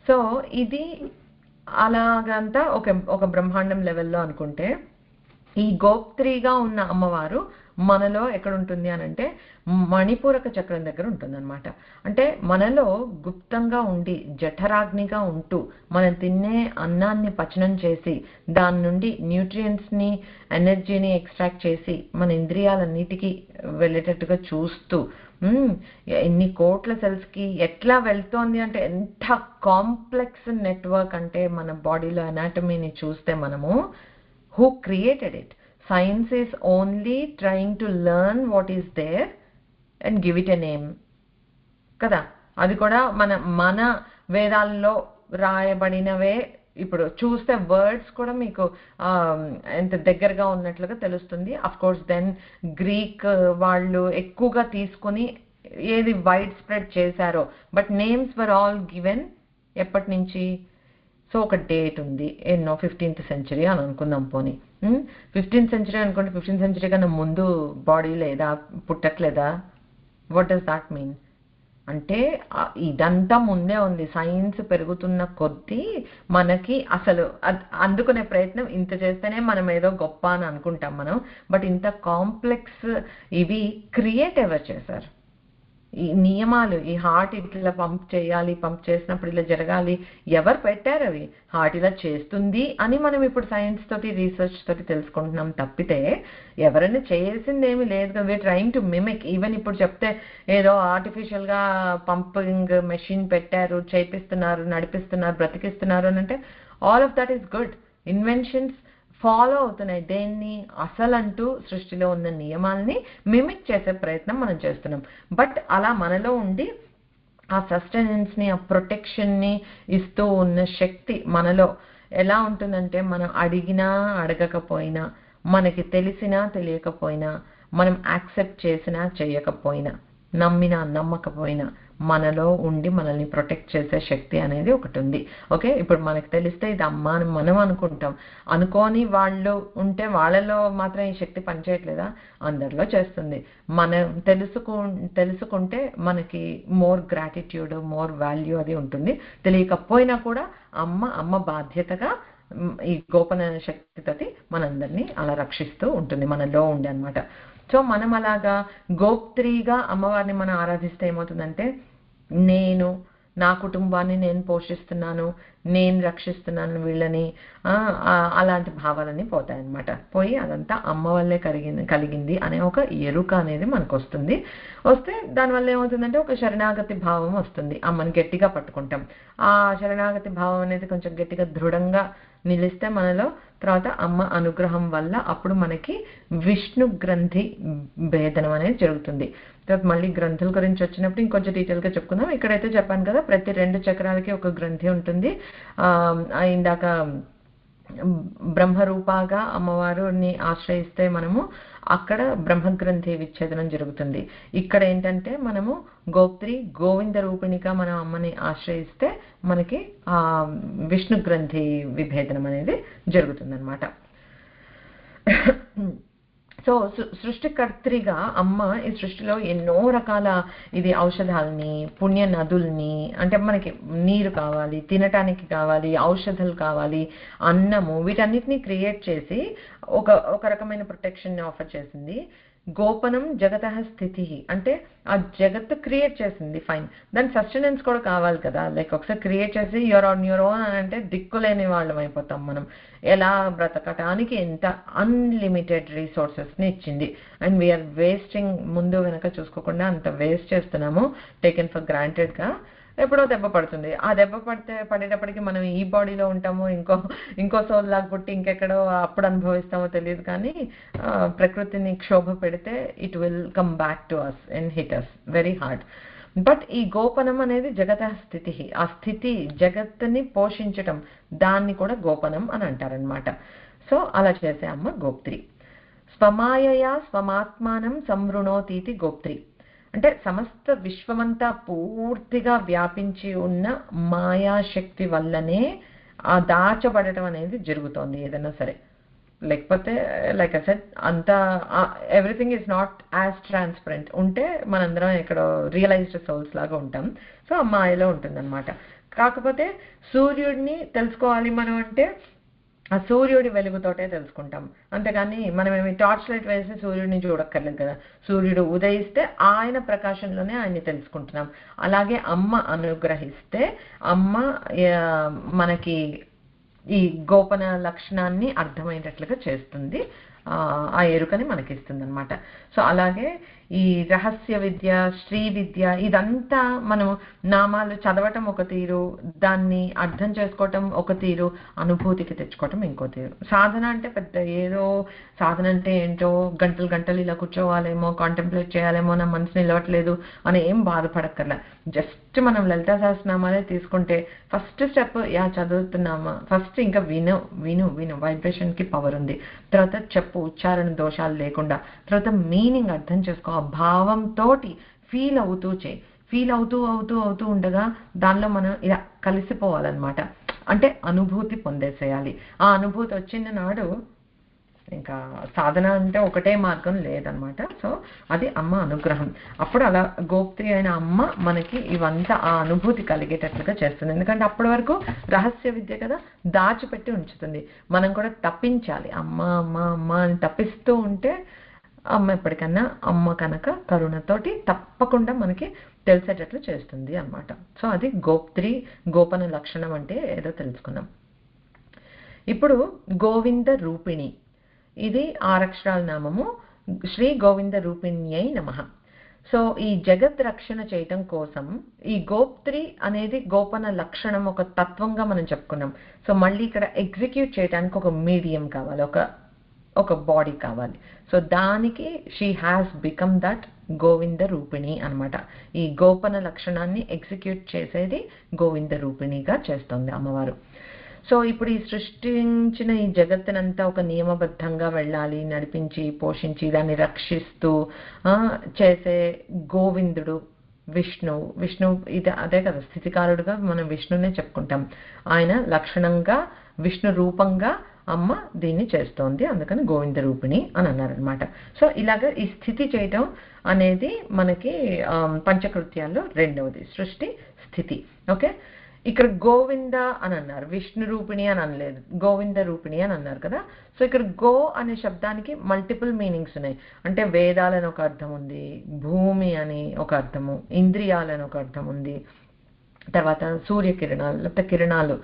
సో ఇది అలాగంతా ఒక బ్రహ్మాండం లెవెల్లో అనుకుంటే, ఈ గోప్త్రిగా ఉన్న అమ్మవారు మనలో ఎక్కడ ఉంటుంది అనంటే మణిపూరక చక్రం దగ్గర ఉంటుంది అనమాట. అంటే మనలో గుప్తంగా ఉండి జఠరాగ్నిగా ఉంటూ మనం తినే అన్నాన్ని పచనం చేసి దాని నుండి న్యూట్రియంట్స్ని, ఎనర్జీని ఎక్స్ట్రాక్ట్ చేసి మన ఇంద్రియాలన్నిటికీ వెళ్ళేటట్టుగా చూస్తూ ఎన్ని కోట్ల సెల్స్కి ఎట్లా వెళ్తోంది అంటే ఎంత కాంప్లెక్స్ నెట్వర్క్ అంటే మన బాడీలో అనాటమీని చూస్తే మనము who created it. Science is only trying to learn what is there and give it a name. కదా, అది కూడా మన వేదాల్లో రాయబడినవే. ఇప్పుడు చూస్తే వర్డ్స్ కూడా మీకు ఎంత దగ్గరగా ఉన్నట్లుగా తెలుస్తుంది. అఫ్ కోర్స్ దెన్ గ్రీక్ వాళ్ళు ఎక్కువగా తీసుకొని ఏది వైడ్ స్ప్రెడ్ చేశారో, but names were all given ఎప్పటి నుంచి. సో ఒక డేట్ ఉంది, ఎన్నో 15th century అని అనుకుందాం. పోనీ 15th century అనుకుంటే 15th century కన్నా ముందు బాడీ లేదా, పుట్టట్లేదా? What does that mean? అంటే ఇదంతా ముందే ఉంది. సైన్స్ పెరుగుతున్న కొద్దీ మనకి అసలు అందుకునే ప్రయత్నం ఇంత చేస్తేనే మనం ఏదో గొప్ప అని అనుకుంటాం మనం. బట్ ఇంత కాంప్లెక్స్ ఇవి క్రియేట్ ఎవరు చేశారు? ఈ నియమాలు, ఈ హార్ట్ ఇట్లా పంప్ చేయాలి, పంప్ చేసినప్పుడు ఇలా జరగాలి, ఎవరు పెట్టారు అవి? హార్ట్ ఇలా చేస్తుంది అని మనం ఇప్పుడు సైన్స్ తోటి, రీసెర్చ్ తోటి తెలుసుకుంటున్నాం తప్పితే ఎవరైనా చేసింది ఏమీ లేదు కదా. We're trying to mimic. Even ఇప్పుడు చెప్తే ఏదో ఆర్టిఫిషియల్గా పంపింగ్ మెషిన్ పెట్టారు, చేపిస్తున్నారు, నడిపిస్తున్నారు, బ్రతికిస్తున్నారు అని అంటే all of that is good. Inventions follow అవుతున్నాయి. దేన్ని? అసలంటూ సృష్టిలో ఉన్న నియమాల్ని మిమిక్ చేసే ప్రయత్నం మనం చేస్తున్నాం. బట్ అలా మనలో ఉండి ఆ సస్టెనెన్స్ని, ఆ ప్రొటెక్షన్ని ఇస్తూ ఉన్న శక్తి మనలో ఎలా ఉంటుందంటే, మనం అడిగినా అడగకపోయినా, మనకి తెలిసినా తెలియకపోయినా, మనం యాక్సెప్ట్ చేసినా చేయకపోయినా, నమ్మినా నమ్మకపోయినా మనలో ఉండి మనల్ని ప్రొటెక్ట్ చేసే శక్తి అనేది ఒకటి ఉంది. ఓకే, ఇప్పుడు మనకు తెలిస్తే ఇది అమ్మ అని మనం అనుకుంటాం. అనుకోని వాళ్ళు ఉంటే వాళ్ళలో మాత్రం ఈ శక్తి పనిచేయట్లేదా? అందరిలో చేస్తుంది. మనం తెలుసుకుంటే మనకి మోర్ గ్రాటిట్యూడ్, మోర్ వాల్యూ అది ఉంటుంది. తెలియకపోయినా కూడా అమ్మ బాధ్యతగా ఈ గోపన శక్తితోటి మనందరినీ అలా రక్షిస్తూ ఉంటుంది మనలో ఉండి అనమాట. సో మనం అలాగా గోప్త్రిగా అమ్మవారిని మనం ఆరాధిస్తే ఏమవుతుందంటే, నేను నా కుటుంబాన్ని నేను పోషిస్తున్నాను, నేను రక్షిస్తున్నాను వీళ్ళని, అలాంటి భావాలన్నీ పోతాయి అన్నమాట. పోయి అదంతా అమ్మ వల్లే కలిగింది అనే ఒక ఎరుక అనేది మనకు వస్తే దానివల్ల ఏమవుతుందంటే ఒక శరణాగతి భావం వస్తుంది. అమ్మని గట్టిగా పట్టుకుంటాం. ఆ శరణాగతి భావం అనేది కొంచెం గట్టిగా దృఢంగా నిలిస్తే మనలో, తర్వాత అమ్మ అనుగ్రహం వల్ల అప్పుడు మనకి విష్ణు గ్రంథి భేదనం అనేది జరుగుతుంది. తర్వాత మళ్ళీ గ్రంథుల గురించి వచ్చినప్పుడు ఇంకొంచెం డీటెయిల్గా చెప్పుకుందాం. ఇక్కడైతే చెప్పాను కదా, ప్రతి 2 చక్రాలకి ఒక గ్రంథి ఉంటుంది. ఇందాక బ్రహ్మరూపాగా అమ్మవారిని ఆశ్రయిస్తే మనము అక్కడ బ్రహ్మగ్రంథి విచ్ఛేదనం జరుగుతుంది. ఇక్కడ ఏంటంటే మనము గోప్త్రి గోవింద రూపిణిగా మనం అమ్మని ఆశ్రయిస్తే మనకి ఆ విష్ణు గ్రంథి విభేదనం అనేది జరుగుతుంది అనమాట. సో సృష్టికర్త్రిగా అమ్మ ఈ సృష్టిలో ఎన్నో రకాల ఇది ఔషధాలని, పుణ్య నదుల్ని, అంటే మనకి నీరు కావాలి, తినటానికి కావాలి, ఔషధాలు కావాలి, అన్నము, వీటన్నిటిని క్రియేట్ చేసి ఒక రకమైన ప్రొటెక్షన్ ఆఫర్ చేసింది. గోపనం జగతః స్థితి అంటే ఆ జగత్తు క్రియేట్ చేసింది, ఫైన్. దాని సస్టెనెన్స్ కూడా కావాలి కదా. లైక్ ఒకసారి క్రియేట్ చేసి యూర్ ఆన్ యువర్ ఓన్ అని అంటే దిక్కులేని వాళ్ళం అయిపోతాం మనం. ఎలా బ్రతకటానికి ఎంత అన్లిమిటెడ్ రిసోర్సెస్ని ఇచ్చింది. అండ్ వీఆర్ వేస్టింగ్, ముందు వెనక చూసుకోకుండా అంత వేస్ట్ చేస్తున్నాము, టేకెన్ ఫర్ గ్రాంటెడ్గా. ఎప్పుడో దెబ్బ పడుతుంది. ఆ దెబ్బ పడేటప్పటికి మనం ఈ బాడీలో ఉంటామో, ఇంకో సోల్ లాగా పుట్టి ఇంకెక్కడో అప్పుడు అనుభవిస్తామో తెలియదు. కానీ ప్రకృతిని క్షోభ పెడితే it will come back to us and hit us very hard. But ఈ గోపనం అనేది జగత స్థితి, ఆ స్థితి జగత్తుని పోషించటం, దాన్ని కూడా గోపనం అని అంటారనమాట. సో అలా చేసే అమ్మ గోప్త్రి. స్వమాయయా స్వమాత్మానం సంవృణోతీతి గోప్త్రి. అంటే సమస్త విశ్వమంతా పూర్తిగా వ్యాపించి ఉన్న మాయాశక్తి వల్లనే ఆ దాచబడటం అనేది జరుగుతోంది ఏదైనా సరే. లేకపోతే లైక్ ఐ సెడ్ అంతా everything is not as transparent. ఉంటే మనందరం ఇక్కడ రియలైజ్డ్ సోల్స్ లాగా ఉంటాం. సో ఆ మాయలో ఉంటుందన్నమాట. కాకపోతే సూర్యుడిని తెలుసుకోవాలి మనం అంటే ఆ సూర్యుడి వెలుగుతోటే తెలుసుకుంటాం. అంతేగాని మనం ఏమి టార్చ్ లైట్ వేసి సూర్యుడిని చూడక్కర్లేదు కదా. సూర్యుడు ఉదయిస్తే ఆయన ప్రకాశంలోనే ఆయన్ని తెలుసుకుంటున్నాం. అలాగే అమ్మ అనుగ్రహిస్తే అమ్మ మనకి ఈ గోపన లక్షణాన్ని అర్థమయ్యేటట్లుగా చేస్తుంది, ఆ ఎరుకని మనకిస్తుంది అనమాట. సో అలాగే ఈ రహస్య విద్య, శ్రీ విద్య, ఇదంతా మనం నామాలు చదవటం ఒక తీరు, దాన్ని అర్థం చేసుకోవటం ఒక తీరు, అనుభూతికి తెచ్చుకోవటం ఇంకో తీరు. సాధన అంటే పెద్ద ఏదో సాధన అంటే ఏంటో గంటలు గంటలు ఇలా కూర్చోవాలేమో, కాంటెంప్లేట్ చేయాలేమో, నా మనసు నిలవట్లేదు అని ఏం బాధపడక్కర్లా. జస్ట్ మనం లలితా సహస్రనామాలే తీసుకుంటే ఫస్ట్ స్టెప్ చదువుతున్నామా, ఫస్ట్ ఇంకా విను విను విను, వైబ్రేషన్కి పవర్ ఉంది. తర్వాత చెప్పు, ఉచ్చారణ దోషాలు లేకుండా. తర్వాత మీనింగ్ అర్థం చేసుకో, ఆ భావంతో ఫీల్ అవుతూ చేయి. ఫీల్ అవుతూ అవుతూ అవుతూ ఉండగా దానిలో మనం ఇలా కలిసిపోవాలన్నమాట. అంటే అనుభూతి పొందేసేయాలి. ఆ అనుభూతి వచ్చిన నాడు ఇంకా సాధన అంటే ఒకటే మార్గం లేదనమాట. సో అది అమ్మ అనుగ్రహం. అప్పుడు అలా గోప్త్రి అయిన అమ్మ మనకి ఇవంతా ఆ అనుభూతి కలిగేటట్లుగా చేస్తుంది. ఎందుకంటే అప్పటి వరకు రహస్య విద్య కదా, దాచిపెట్టి ఉంచుతుంది. మనం కూడా తప్పించాలి. అమ్మ అమ్మ అమ్మ అని తప్పిస్తూ ఉంటే అమ్మ ఎప్పటికన్నా అమ్మ కనుక కరుణతోటి తప్పకుండా మనకి తెలిసేటట్లు చేస్తుంది అన్నమాట. సో అది గోప్త్రి, గోపన లక్షణం అంటే ఏదో తెలుసుకున్నాం. ఇప్పుడు గోవింద రూపిణి, ఇది 6 అక్షరాల నామము. శ్రీ గోవింద రూపిణ్యై నమః. సో ఈ జగత్ రక్షణ చేయటం కోసం ఈ గోప్త్రి అనేది గోపన లక్షణం, ఒక తత్వంగా మనం చెప్పుకున్నాం. సో మళ్ళీ ఇక్కడ ఎగ్జిక్యూట్ చేయడానికి ఒక మీడియం కావాలి, ఒక బాడీ కావాలి. సో దానికి she has become that Govinda రూపిణి అనమాట. ఈ గోపన లక్షణాన్ని ఎగ్జిక్యూట్ చేసేది గోవింద రూపిణిగా చేస్తుంది అమ్మవారు. సో ఇప్పుడు ఈ సృష్టించిన ఈ జగత్తునంతా ఒక నియమబద్ధంగా వెళ్ళాలి, నడిపించి పోషించి దాన్ని రక్షిస్తూ చేసే గోవిందుడు విష్ణు ఇది అదే కదా, స్థితికారుడుగా మనం విష్ణునే చెప్పుకుంటాం. ఆయన లక్షణంగా విష్ణు రూపంగా అమ్మ దీన్ని చేస్తోంది, అందుకని గోవింద రూపిణి అని అన్నారనమాట. సో ఇలాగ ఈ స్థితి చేయటం అనేది మనకి పంచకృత్యాల్లో రెండవది, సృష్టి స్థితి. ఓకే, ఇక్కడ గోవింద అని అన్నారు, విష్ణు రూపిణి అని అనలేదు, గోవింద రూపిణి అని అన్నారు కదా. సో ఇక్కడ గో అనే శబ్దానికి మల్టిపుల్ మీనింగ్స్ ఉన్నాయి. అంటే వేదాలని ఒక అర్థం ఉంది, భూమి అని ఒక అర్థము, ఇంద్రియాలని ఒక అర్థం ఉంది, తర్వాత సూర్యకిరణాలు లేకపోతే కిరణాలు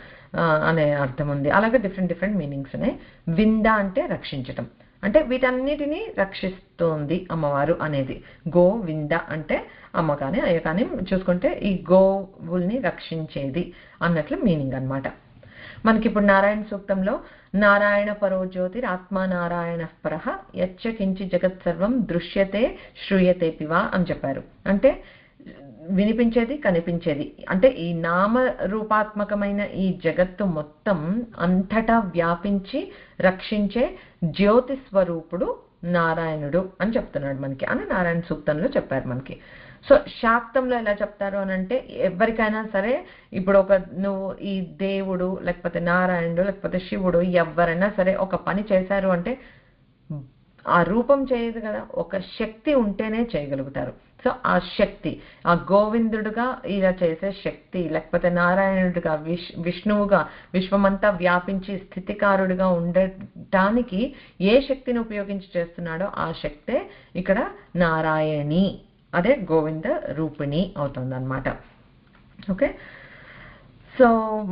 అనే అర్థం ఉంది. అలాగే డిఫరెంట్ మీనింగ్స్ ఉన్నాయి. వింద అంటే రక్షించటం, అంటే వీటన్నిటినీ రక్షిస్తోంది అమ్మవారు అనేది. గోవింద అంటే అమ్మ కానీ అయ్య కానీ చూసుకుంటే ఈ గోవుల్ని రక్షించేది అన్నట్లు మీనింగ్ అనమాట. మనకి ఇప్పుడు నారాయణ సూక్తంలో నారాయణ పరో జ్యోతిర్ ఆత్మా నారాయణ పరః యచ్చ కించి జగత్ సర్వం దృశ్యతే శ్రూయతే పివా అని చెప్పారు. అంటే వినిపించేది, కనిపించేది, అంటే ఈ నామ రూపాత్మకమైన ఈ జగత్తు మొత్తం అంతటా వ్యాపించి రక్షించే జ్యోతి స్వరూపుడు నారాయణుడు అని చెప్తున్నాడు మనకి, అని నారాయణ సూక్తంలో చెప్పారు మనకి. సో శాక్తంలో ఎలా చెప్తారు అని అంటే, ఎవరికైనా సరే ఇప్పుడు నువ్వు ఈ దేవుడు లేకపోతే నారాయణుడు లేకపోతే శివుడు ఎవరైనా సరే ఒక పని చేశారు అంటే ఆ రూపం చేయదు కదా, ఒక శక్తి ఉంటేనే చేయగలుగుతారు. సో ఆ శక్తి, ఆ గోవిందుడుగా ఇలా చేసే శక్తి, లేకపోతే నారాయణుడిగా విష్ణువుగా విశ్వమంతా వ్యాపించి స్థితికారుడిగా ఉండటానికి ఏ శక్తిని ఉపయోగించి చేస్తున్నాడో ఆ శక్తే ఇక్కడ నారాయణి, అదే గోవింద రూపిణి అవుతుంది అన్నమాట. ఓకే, సో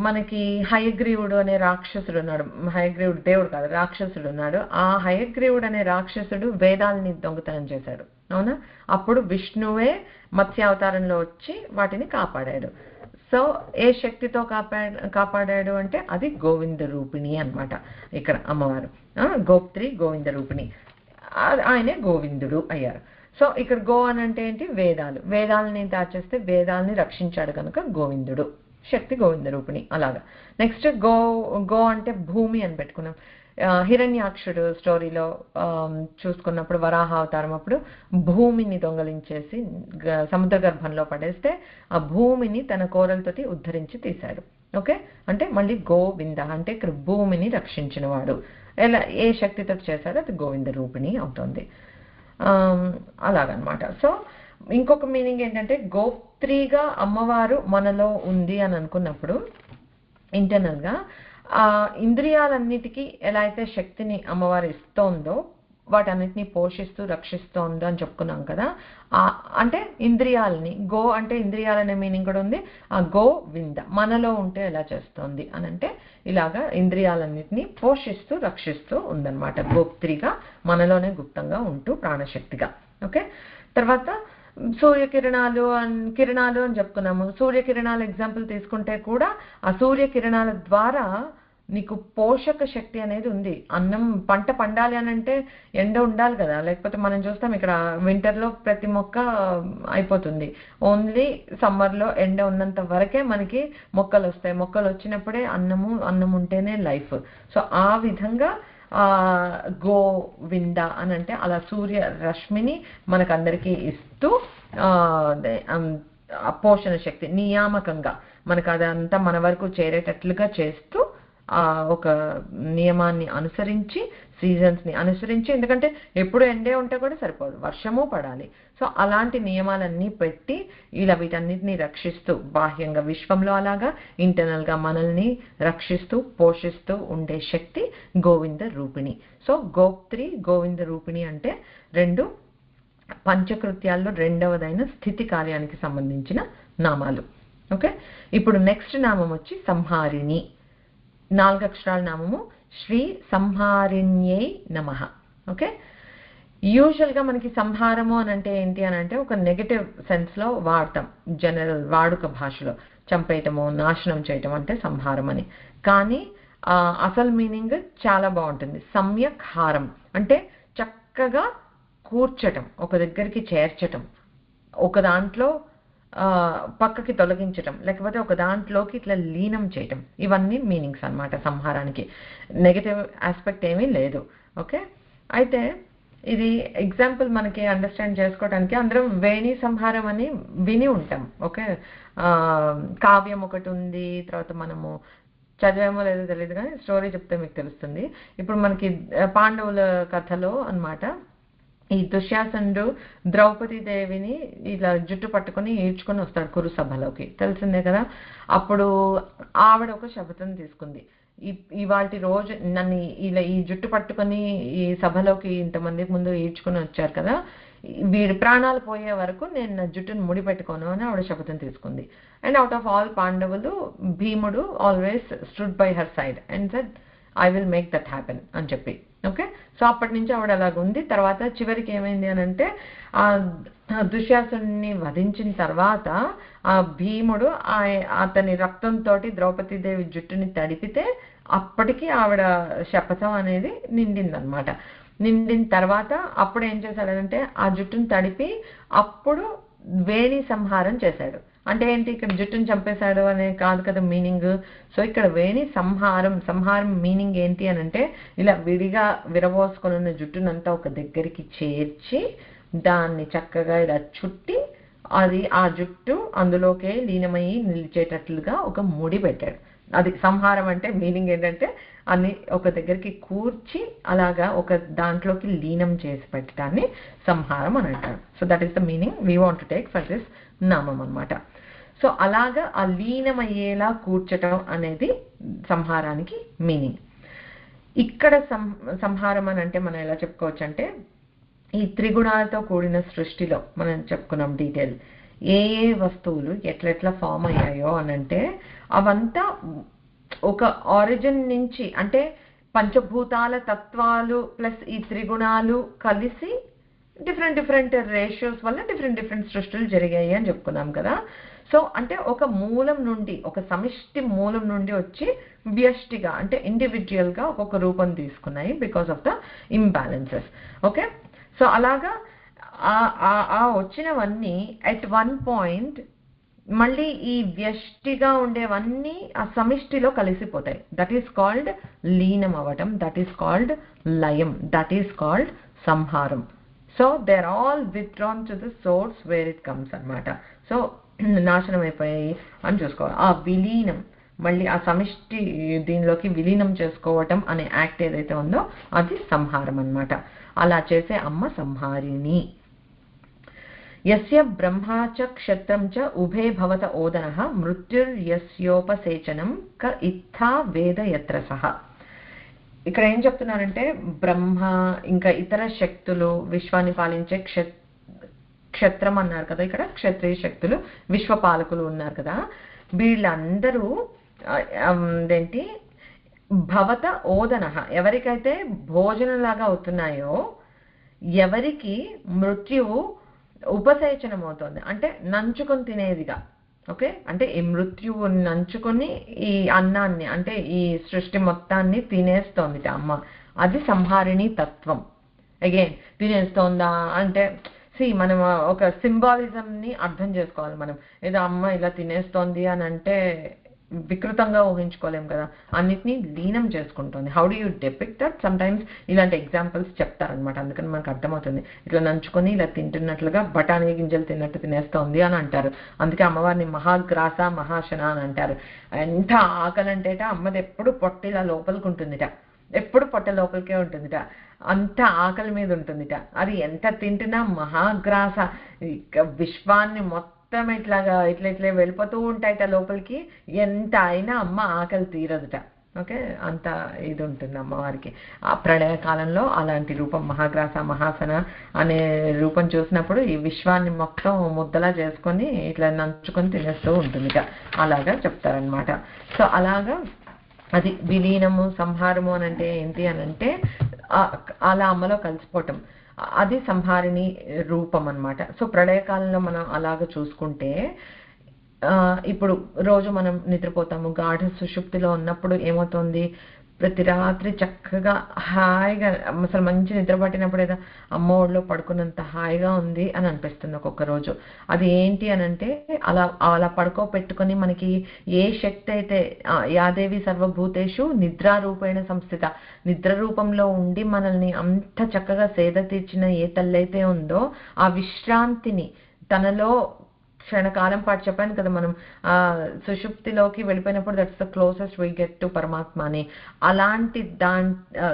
మనకి హయగ్రీవుడు అనే రాక్షసుడు ఉన్నాడు. హయగ్రీవుడు దేవుడు కాదు, రాక్షసుడు ఉన్నాడు. ఆ హయగ్రీవుడు అనే రాక్షసుడు వేదాలని దొంగతనం చేశాడు, అవునా? అప్పుడు విష్ణువే మత్స్యావతారంలో వచ్చి వాటిని కాపాడాడు. సో ఏ శక్తితో కాపాడాడు అంటే అది గోవింద రూపిణి అన్నమాట. ఇక్కడ అమ్మవారు గోప్త్రి గోవింద రూపిణి, ఆయనే గోవిందుడు అయ్యారు. సో ఇక్కడ గో అని అంటే ఏంటి? వేదాలని దాచేస్తే వేదాలని రక్షించాడు కనుక గోవిందుడు, శక్తి గోవింద రూపిణి. అలాగా నెక్స్ట్ గో అంటే భూమి అని పెట్టుకున్నాం. హిరణ్యాక్షుడు స్టోరీలో చూసుకున్నప్పుడు వరాహ అవతారం అప్పుడు భూమిని దొంగలించేసి సముద్ర గర్భంలో పడేస్తే ఆ భూమిని తన కోరలతోటి ఉద్ధరించి తీశాడు. ఓకే, అంటే మళ్ళీ గోవింద అంటే ఇక్కడ భూమిని రక్షించిన వాడు. ఎలా ఏ శక్తితో చేశాడో అది గోవింద రూపిణి అవుతుంది. అలాగనమాట. సో ఇంకొక మీనింగ్ ఏంటంటే గోప్త్రిగా అమ్మవారు మనలో ఉంది అని అనుకున్నప్పుడు ఇంటర్నల్గా ఇంద్రియాలన్నిటికీ ఎలా అయితే శక్తిని అమ్మవారు ఇస్తోందో వాటన్నిటిని పోషిస్తూ రక్షిస్తోందో అని చెప్పుకున్నాం కదా. అంటే ఇంద్రియాలని గో అంటే ఇంద్రియాలనే మీనింగ్ కూడా ఉంది. ఆ గోవింద మనలో ఉంటే ఎలా చేస్తోంది అని అంటే ఇలాగా ఇంద్రియాలన్నిటిని పోషిస్తూ రక్షిస్తూ ఉందన్నమాట. గోప్త్రిగా మనలోనే గుప్తంగా ఉంటూ ప్రాణశక్తిగా. ఓకే, తర్వాత సూర్యకిరణాలు అని చెప్పుకున్నాము. సూర్యకిరణాల ఎగ్జాంపుల్ తీసుకుంటే కూడా ఆ సూర్యకిరణాల ద్వారా నీకు పోషక శక్తి అనేది ఉంది. అన్నం పంట పండాలి అని అంటే ఎండ ఉండాలి కదా, లేకపోతే మనం చూస్తాం ఇక్కడ వింటర్లో ప్రతి మొక్క అయిపోతుంది. ఓన్లీ సమ్మర్లో ఎండ ఉన్నంత వరకే మనకి మొక్కలు వస్తాయి. మొక్కలు వచ్చినప్పుడే అన్నం ఉంటేనే లైఫ్. సో ఆ విధంగా గోవింద అని అంటే అలా సూర్య రశ్మిని మనకందరికీ ఇస్తూ పోషణ శక్తి నియామకంగా మనకు అదంతా మన వరకు చేరేటట్లుగా చేస్తూ ఒక నియమాన్ని అనుసరించి సీజన్స్ ని అనుసరించి, ఎందుకంటే ఎప్పుడు ఎండే ఉంటే కూడా సరిపోదు, వర్షము పడాలి. సో అలాంటి నియమాలన్నీ పెట్టి ఇలా వీటన్నిటిని రక్షిస్తూ బాహ్యంగా విశ్వంలో అలాగా ఇంటర్నల్ గా మనల్ని రక్షిస్తూ పోషిస్తూ ఉండే శక్తి గోవింద రూపిణి. సో గోప్త్రి గోవింద రూపిణి అంటే రెండు పంచకృత్యాల్లో రెండవదైన స్థితి కార్యానికి సంబంధించిన నామాలు. ఓకే, ఇప్పుడు నెక్స్ట్ నామం వచ్చి సంహారిణి. 4 అక్షరాల నామము శ్రీ సంహారిణ్యై నమః. ఓకే, యూజువల్ గా మనకి సంహారము అని అంటే ఏంటి అని అంటే ఒక నెగటివ్ సెన్స్ లో వాడతాం, జనరల్ వాడుక భాషలో చంపేయటము నాశనం చేయటం అంటే సంహారం అని. కానీ అసలు మీనింగ్ చాలా బాగుంటుంది. సమ్యక్ హారం అంటే చక్కగా కూర్చటం, ఒక దగ్గరికి చేర్చటం, ఒక దాంట్లో పక్కకి తొలగించటం, లేకపోతే ఒక దాంట్లోకి ఇట్లా లీనం చేయటం, ఇవన్నీ మీనింగ్స్ అన్నమాట సంహారానికి. నెగటివ్ ఆస్పెక్ట్ ఏమీ లేదు. ఓకే, అయితే ఇది ఎగ్జాంపుల్ మనకి అండర్స్టాండ్ చేసుకోవడానికి అందరం వేణి సంహారం అని విని ఉంటాం. ఓకే, కావ్యం ఒకటి ఉంది, తర్వాత మనము చదివేమో లేదో తెలియదు కానీ స్టోరీ చెప్తే మీకు తెలుస్తుంది. ఇప్పుడు మనకి పాండవుల కథలో అన్నమాట ఈ దుశ్శాసనుడు ద్రౌపది దేవిని ఇలా జుట్టు పట్టుకుని ఈడ్చుకొని వస్తాడు కురు సభలోకి, తెలిసిందే కదా. అప్పుడు ఆవిడ ఒక శపథం తీసుకుంది, ఇవాళ రోజు నన్ను ఇలా ఈ జుట్టు పట్టుకొని ఈ సభలోకి ఇంతమందికి ముందు ఈడ్చుకొని వచ్చారు కదా, వీడి ప్రాణాలు పోయే వరకు నేను నా జుట్టును ముడి పెట్టుకోను అని ఆవిడ శపథం తీసుకుంది. అండ్ అవుట్ ఆఫ్ ఆల్ పాండవులు భీముడు always stood by her side and said I will make that happen అని చెప్పి. ఓకే, సో అప్పటి నుంచి ఆవిడ అలాగుంది. తర్వాత చివరికి ఏమైంది అని అంటే ఆ దుశ్శాసనుడిని వధించిన తర్వాత ఆ భీముడు అతని రక్తంతో ద్రౌపదీదేవి జుట్టుని తడిపితే అప్పటికి ఆవిడ శపథం అనేది నిండిందనమాట. నిండిన తర్వాత అప్పుడు ఏం చేశాడంటే ఆ జుట్టుని తడిపి అప్పుడు వేణి సంహారం చేశాడు. అంటే ఏంటి, ఇక్కడ జుట్టుని చంపేశాడు అనే కాదు కదా మీనింగ్. సో ఇక్కడ వేణి సంహారం మీనింగ్ ఏంటి అని అంటే ఇలా విడిగా విరబోసుకొని ఉన్న జుట్టునంతా ఒక దగ్గరికి చేర్చి దాన్ని చక్కగా ఇలా చుట్టి అది ఆ జుట్టు అందులోకే లీనమయ్యి నిలిచేటట్లుగా ఒక ముడి పెట్టాడు. అది సంహారం అంటే మీనింగ్ ఏంటంటే అన్ని ఒక దగ్గరికి కూర్చి అలాగా ఒక దాంట్లోకి లీనం చేసి పెట్టడాన్ని సంహారం అని అంటారు. So that is the meaning we want to take for this నామం అన్నమాట. సో అలాగా ఆ లీనమయ్యేలా కూర్చటం అనేది సంహారానికి మీనింగ్. ఇక్కడ సంహారం అని అంటే మనం ఎలా చెప్పుకోవచ్చు అంటే ఈ త్రిగుణాలతో కూడిన సృష్టిలో మనం చెప్పుకున్నాం డీటెయిల్ ఏ వస్తువులు ఎట్లెట్లా ఫామ్ అయ్యాయో అని అంటే అవంతా ఒక ఆరిజిన్ నుంచి, అంటే పంచభూతాల తత్వాలు ప్లస్ ఈ త్రిగుణాలు కలిసి డిఫరెంట్ రేషియోస్ వల్ల డిఫరెంట్ సృష్టిలు జరిగాయి అని చెప్పుకున్నాం కదా. సో అంటే ఒక మూలం నుండి, ఒక సమిష్టి మూలం నుండి వచ్చి వ్యష్టిగా అంటే ఇండివిజువల్గా ఒక్కొక్క రూపం తీసుకున్నాయి because of the imbalances. Okay, so అలాగా ఆ వచ్చినవన్నీ అట్ వన్ పాయింట్ మళ్ళీ ఈ వ్యష్టిగా ఉండేవన్నీ ఆ సమిష్టిలో కలిసిపోతాయి. దట్ ఈస్ కాల్డ్ లీనం అవ్వటం, దట్ ఈస్ కాల్డ్ లయం, దట్ ఈస్ కాల్డ్ సంహారం. So they are all withdrawn to the source where it comes అనమాట. సో నాశనం అయిపోయాయి అని చూసుకోవాలి. ఆ విలీనం మళ్ళీ ఆ సమిష్టి దీనిలోకి విలీనం చేసుకోవటం అనే యాక్ట్ ఏదైతే ఉందో అది సంహారం అన్నమాట. అలా చేసే అమ్మ సంహారిణి. యస్య బ్రహ్మా చ క్షత్రం చ ఉభే భవత ఓదనః మృత్యుర్యస్యోపసేచనం క ఇత్థా వేద యత్ర సహ. ఇక్కడ ఏం చెప్తున్నారంటే బ్రహ్మ ఇంకా ఇతర శక్తులు, విశ్వాన్ని పాలించే క్షత్రం అన్నారు కదా, ఇక్కడ క్షత్రియ శక్తులు, విశ్వపాలకులు ఉన్నారు కదా, వీళ్ళందరూ ఏంటి భవత ఓదనః ఎవరికైతే భోజనంలాగా అవుతున్నాయో, ఎవరికి మృత్యువు ఉపసేచనం అవుతుంది అంటే నంచుకొని తినేదిగా. ఓకే, అంటే ఈ మృత్యువు నంచుకొని ఈ అన్నాన్ని అంటే ఈ సృష్టి మొత్తాన్ని తినేస్తోంది అమ్మ. అది సంహారిణి తత్వం. అగైన్ తినేస్తోందా అంటే మనం ఒక సింబాలిజంని అర్థం చేసుకోవాలి. మనం ఏదో అమ్మ ఇలా తినేస్తోంది అని అంటే వికృతంగా ఊహించుకోలేం కదా, అన్నిటినీ లీనం చేసుకుంటుంది. How do you depict that? Some times ఇలాంటి ఎగ్జాంపుల్స్ చెప్తారనమాట, అందుకని మనకు అర్థమవుతుంది. ఇట్లా నంచుకొని ఇలా తింటున్నట్లుగా బఠానీ గింజలు తిన్నట్టు తినేస్తోంది అని అంటారు. అందుకే అమ్మవారిని మహాగ్రాస మహాశన అని అంటారు. ఎంత ఆకలి అంటేట అమ్మది ఎప్పుడు పొట్ట ఇలా లోపలికి ఉంటుందిట, ఎప్పుడు పొట్ట లోపలికే ఉంటుందిట, అంత ఆకలి మీద ఉంటుందిట. అది ఎంత తింటున్నా మహాగ్రాస విశ్వాన్ని మొత్తం ఇట్లాగా ఇట్లా వెళ్ళిపోతూ ఉంటాయిట లోపలికి. ఎంత అయినా అమ్మ ఆకలి తీరదుట. ఓకే, అంత ఇది ఉంటుంది అమ్మవారికి. ఆ ప్రళయ కాలంలో అలాంటి రూపం మహాగ్రాస మహాసన అనే రూపం చూసినప్పుడు ఈ విశ్వాన్ని మొత్తం ముద్దలా చేసుకొని ఇట్లా నంచుకొని తినేస్తూ ఉంటుందిట. అలాగా చెప్తారనమాట. సో అలాగా అది విలీనము సంహారము అని అంటే ఏంటి అని అంటే అలా అమ్మలో కలిసిపోవటం, అది సంహారిణి రూపం అన్నమాట. సో ప్రళయకాలంలో మనం అలాగ చూసుకుంటే ఇప్పుడు రోజు మనం నిద్రపోతాము, గాఢ సుషుప్తిలో ఉన్నప్పుడు ఏమవుతుంది, ప్రతి రాత్రి చక్కగా హాయిగా అసలు మంచి నిద్ర పట్టినప్పుడు ఏదో అమ్మ ఒళ్ళో పడుకున్నంత హాయిగా ఉంది అని అనిపిస్తుంది ఒక్కొక్క రోజు. అది ఏంటి అని అంటే అలా పడుకోబెట్టుకొని మనకి ఏ శక్తి అయితే యాదేవి సర్వభూతేషు నిద్రారూపేణ సంస్థిత, నిద్ర రూపంలో ఉండి మనల్ని అంత చక్కగా సేద తీర్చిన ఏ తల్లి అయితే ఉందో ఆ విశ్రాంతిని తనలో క్షణకాలం పాటు చెప్పాను కదా మనం సుషుప్తిలోకి వెళ్ళిపోయినప్పుడు that's the closest we get to పరమాత్మ అని. అలాంటి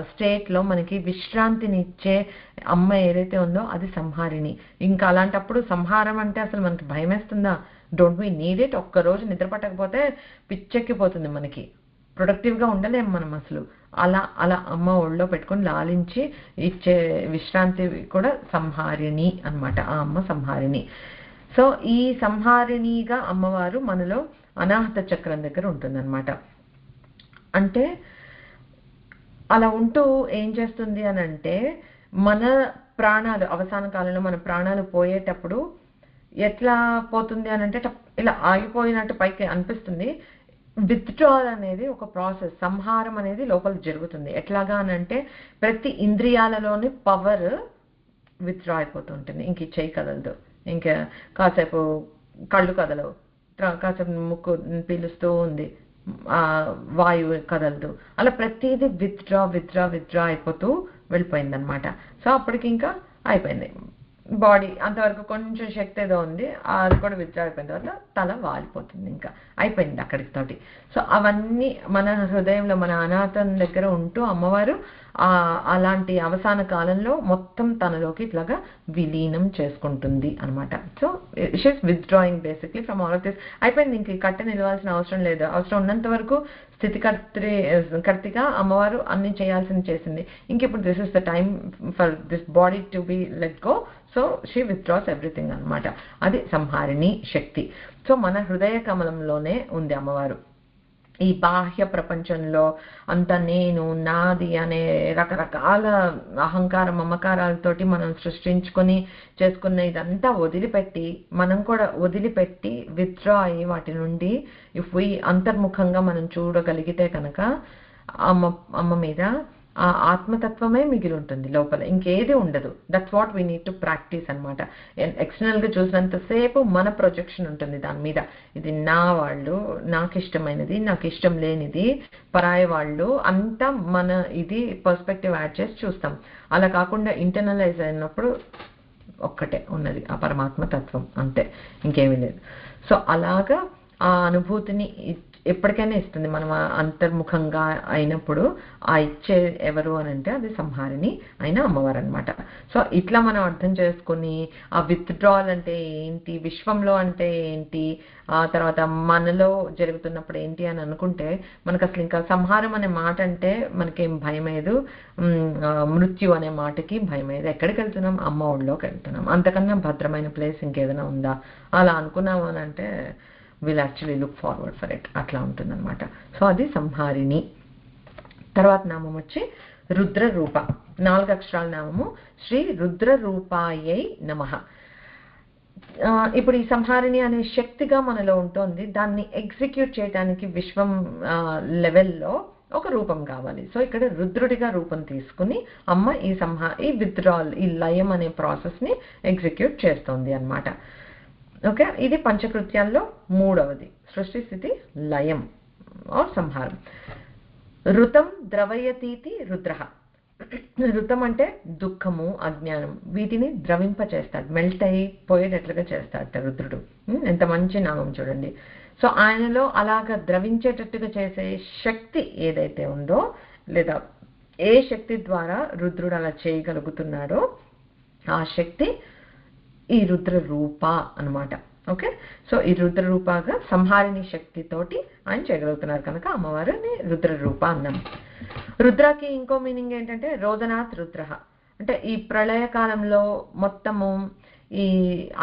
స్టేట్లో మనకి విశ్రాంతిని ఇచ్చే అమ్మ ఏదైతే ఉందో అది సంహారిణి. ఇంకా అలాంటప్పుడు సంహారం అంటే అసలు మనకి భయం వేస్తుందా? Don't we need it? ఒక్కరోజు నిద్ర పట్టకపోతే పిచ్చెక్కిపోతుంది మనకి, ప్రొడక్టివ్గా ఉండలేము మనం అసలు. అలా అమ్మ ఒళ్ళో పెట్టుకొని లాలించి ఇచ్చే విశ్రాంతి కూడా సంహారిణి అన్నమాట. ఆ అమ్మ సంహారిణి. సో ఈ సంహారిణిగా అమ్మవారు మనలో అనాహత చక్రం దగ్గర ఉంటుందన్నమాట. అంటే అలా ఉంటూ ఏం చేస్తుంది అని అంటే మన ప్రాణాలు అవసాన కాలంలో మన ప్రాణాలు పోయేటప్పుడు ఎట్లా పోతుంది అని అంటే ఇలా ఆగిపోయినట్టు పైకి అనిపిస్తుంది. విత్డ్రాల్ అనేది ఒక ప్రాసెస్, సంహారం అనేది లోపల జరుగుతుంది. ఎట్లాగా అని అంటే ప్రతి ఇంద్రియాలలోని పవర్ విత్డ్రా అయిపోతుంటుంది. ఇంక చెయ్యి కదలదు, ఇంకా కాసేపు కళ్ళు కదలవు, కాసేపు ముక్కు పీలుస్తూ ఉంది, వాయువు కదలదు, అలా ప్రతిదీ విత్డ్రా అయిపోతూ వెళ్ళిపోయిందనమాట. సో అప్పటికి ఇంకా అయిపోయింది బాడీ, అంతవరకు కొంచెం శక్తి ఏదో ఉంది, అది కూడా విత్డ్రా అయిపోయిన తర్వాత తల వాలిపోతుంది, ఇంకా అయిపోయింది అక్కడికి తోటి. సో అవన్నీ మన హృదయంలో మన అనాథం దగ్గర ఉంటూ అమ్మవారు అలాంటి అవసాన కాలంలో మొత్తం తనలోకి ఇట్లాగా విలీనం చేసుకుంటుంది అనమాట. So she's withdrawing basically from all of this. అయిపోయింది, ఇంక కట్టె నిలవాల్సిన అవసరం లేదు. అవసరం ఉన్నంత వరకు స్థితికర్తిగా అమ్మవారు అన్ని చేయాల్సింది చేసింది. ఇంక ఇప్పుడు this is the time for this body to be let go. So she withdraws everything అనమాట. అది సంహారిణి శక్తి. సో మన హృదయ కమలంలోనే ఉంది అమ్మవారు. ఈ బాహ్య ప్రపంచంలో అంత నేను నాది అనే రకరకాల అహంకార మమకారాలతోటి మనం సృష్టించుకొని చేసుకున్న ఇదంతా వదిలిపెట్టి, మనం కూడా వదిలిపెట్టి విత్డ్రా అయ్యి వాటి నుండి ఇఫ్ వి అంతర్ముఖంగా మనం చూడగలిగితే కనుక అమ్మ మీద ఆ ఆత్మతత్వమే మిగిలి ఉంటుంది లోపల, ఇంకేది ఉండదు. That's what we need to practice అనమాట. ఎక్స్టర్నల్గా చూసినంతసేపు మన ప్రొజెక్షన్ ఉంటుంది దాని మీద. ఇది నా వాళ్ళు, నాకు ఇష్టమైనది, నాకు ఇష్టం లేనిది, పరాయి వాళ్ళు, అంతా మన ఇది పర్స్పెక్టివ్ యాడ్ చేసి చూస్తాం. అలా కాకుండా ఇంటర్నలైజ్ అయినప్పుడు ఒక్కటే ఉన్నది, ఆ పరమాత్మ తత్వం, అంతే, ఇంకేమీ లేదు. సో అలాగా ఆ అనుభూతిని ఎప్పటికైనా ఇస్తుంది మనం అంతర్ముఖంగా అయినప్పుడు. ఆ ఇచ్చే ఎవరు అని అంటే అది సంహారిణి అయిన అమ్మవారు అనమాట. సో ఇట్లా మనం అర్థం చేసుకుని ఆ విత్డ్రాల్ అంటే ఏంటి, విశ్వంలో అంటే ఏంటి, ఆ తర్వాత మనలో జరుగుతున్నప్పుడు ఏంటి అని అనుకుంటే మనకు అసలు ఇంకా సంహారం అనే మాట అంటే మనకేం భయమేదు, మృత్యు అనే మాటకి భయమేదు. ఎక్కడికి వెళ్తున్నాం? అమ్మ ఒళ్ళోకి వెళ్తున్నాం. అంతకన్నా భద్రమైన ప్లేస్ ఇంకేదైనా ఉందా? అలా అనుకున్నాము అని అంటే will actually look forward for it. అట్లా ఉంటుందన్నమాట. సో అది సంహారిణి. తర్వాత నామం వచ్చి రుద్ర రూప. 4 అక్షరాల నామము శ్రీ రుద్ర రూపాయై నమః. ఇప్పుడు ఈ సంహారిణి అనే శక్తిగా మనలో ఉంటుంది. దాన్ని ఎగ్జిక్యూట్ చేయడానికి విశ్వం లెవెల్లో ఒక రూపం కావాలి. సో ఇక్కడ రుద్రుడిగా రూపం తీసుకుని అమ్మ ఈ విత్డ్రాల్, ఈ లయం అనే ప్రాసెస్ని ఎగ్జిక్యూట్ చేస్తోంది అన్నమాట. ఓకే, ఇది పంచకృత్యాల్లో 3వది, సృష్టి స్థితి లయం ఆర్ సంహారం. ఋతం ద్రవయతీతి రుద్ర. ఋతం అంటే దుఃఖము, అజ్ఞానం, వీటిని ద్రవింపచేస్తాడు, మెల్ట్ అయిపోయేటట్లుగా చేస్తాడట రుద్రుడు. ఎంత మంచి నామం చూడండి. సో ఆయనలో అలాగా ద్రవించేటట్టుగా చేసే శక్తి ఏదైతే ఉందో, లేదా ఏ శక్తి ద్వారా రుద్రుడు అలా చేయగలుగుతున్నాడో ఆ శక్తి ఈ రుద్ర రూప అనమాట. ఓకే, సో ఈ రుద్ర రూపగా సంహారిణి శక్తితోటి ఆయన చేయగలుగుతున్నారు కనుక అమ్మవారిని రుద్ర రూప అన్నాం. రుద్రకి ఇంకో మీనింగ్ ఏంటంటే రోదనాత్ రుద్ర. అంటే ఈ ప్రళయ కాలంలో మొత్తము ఈ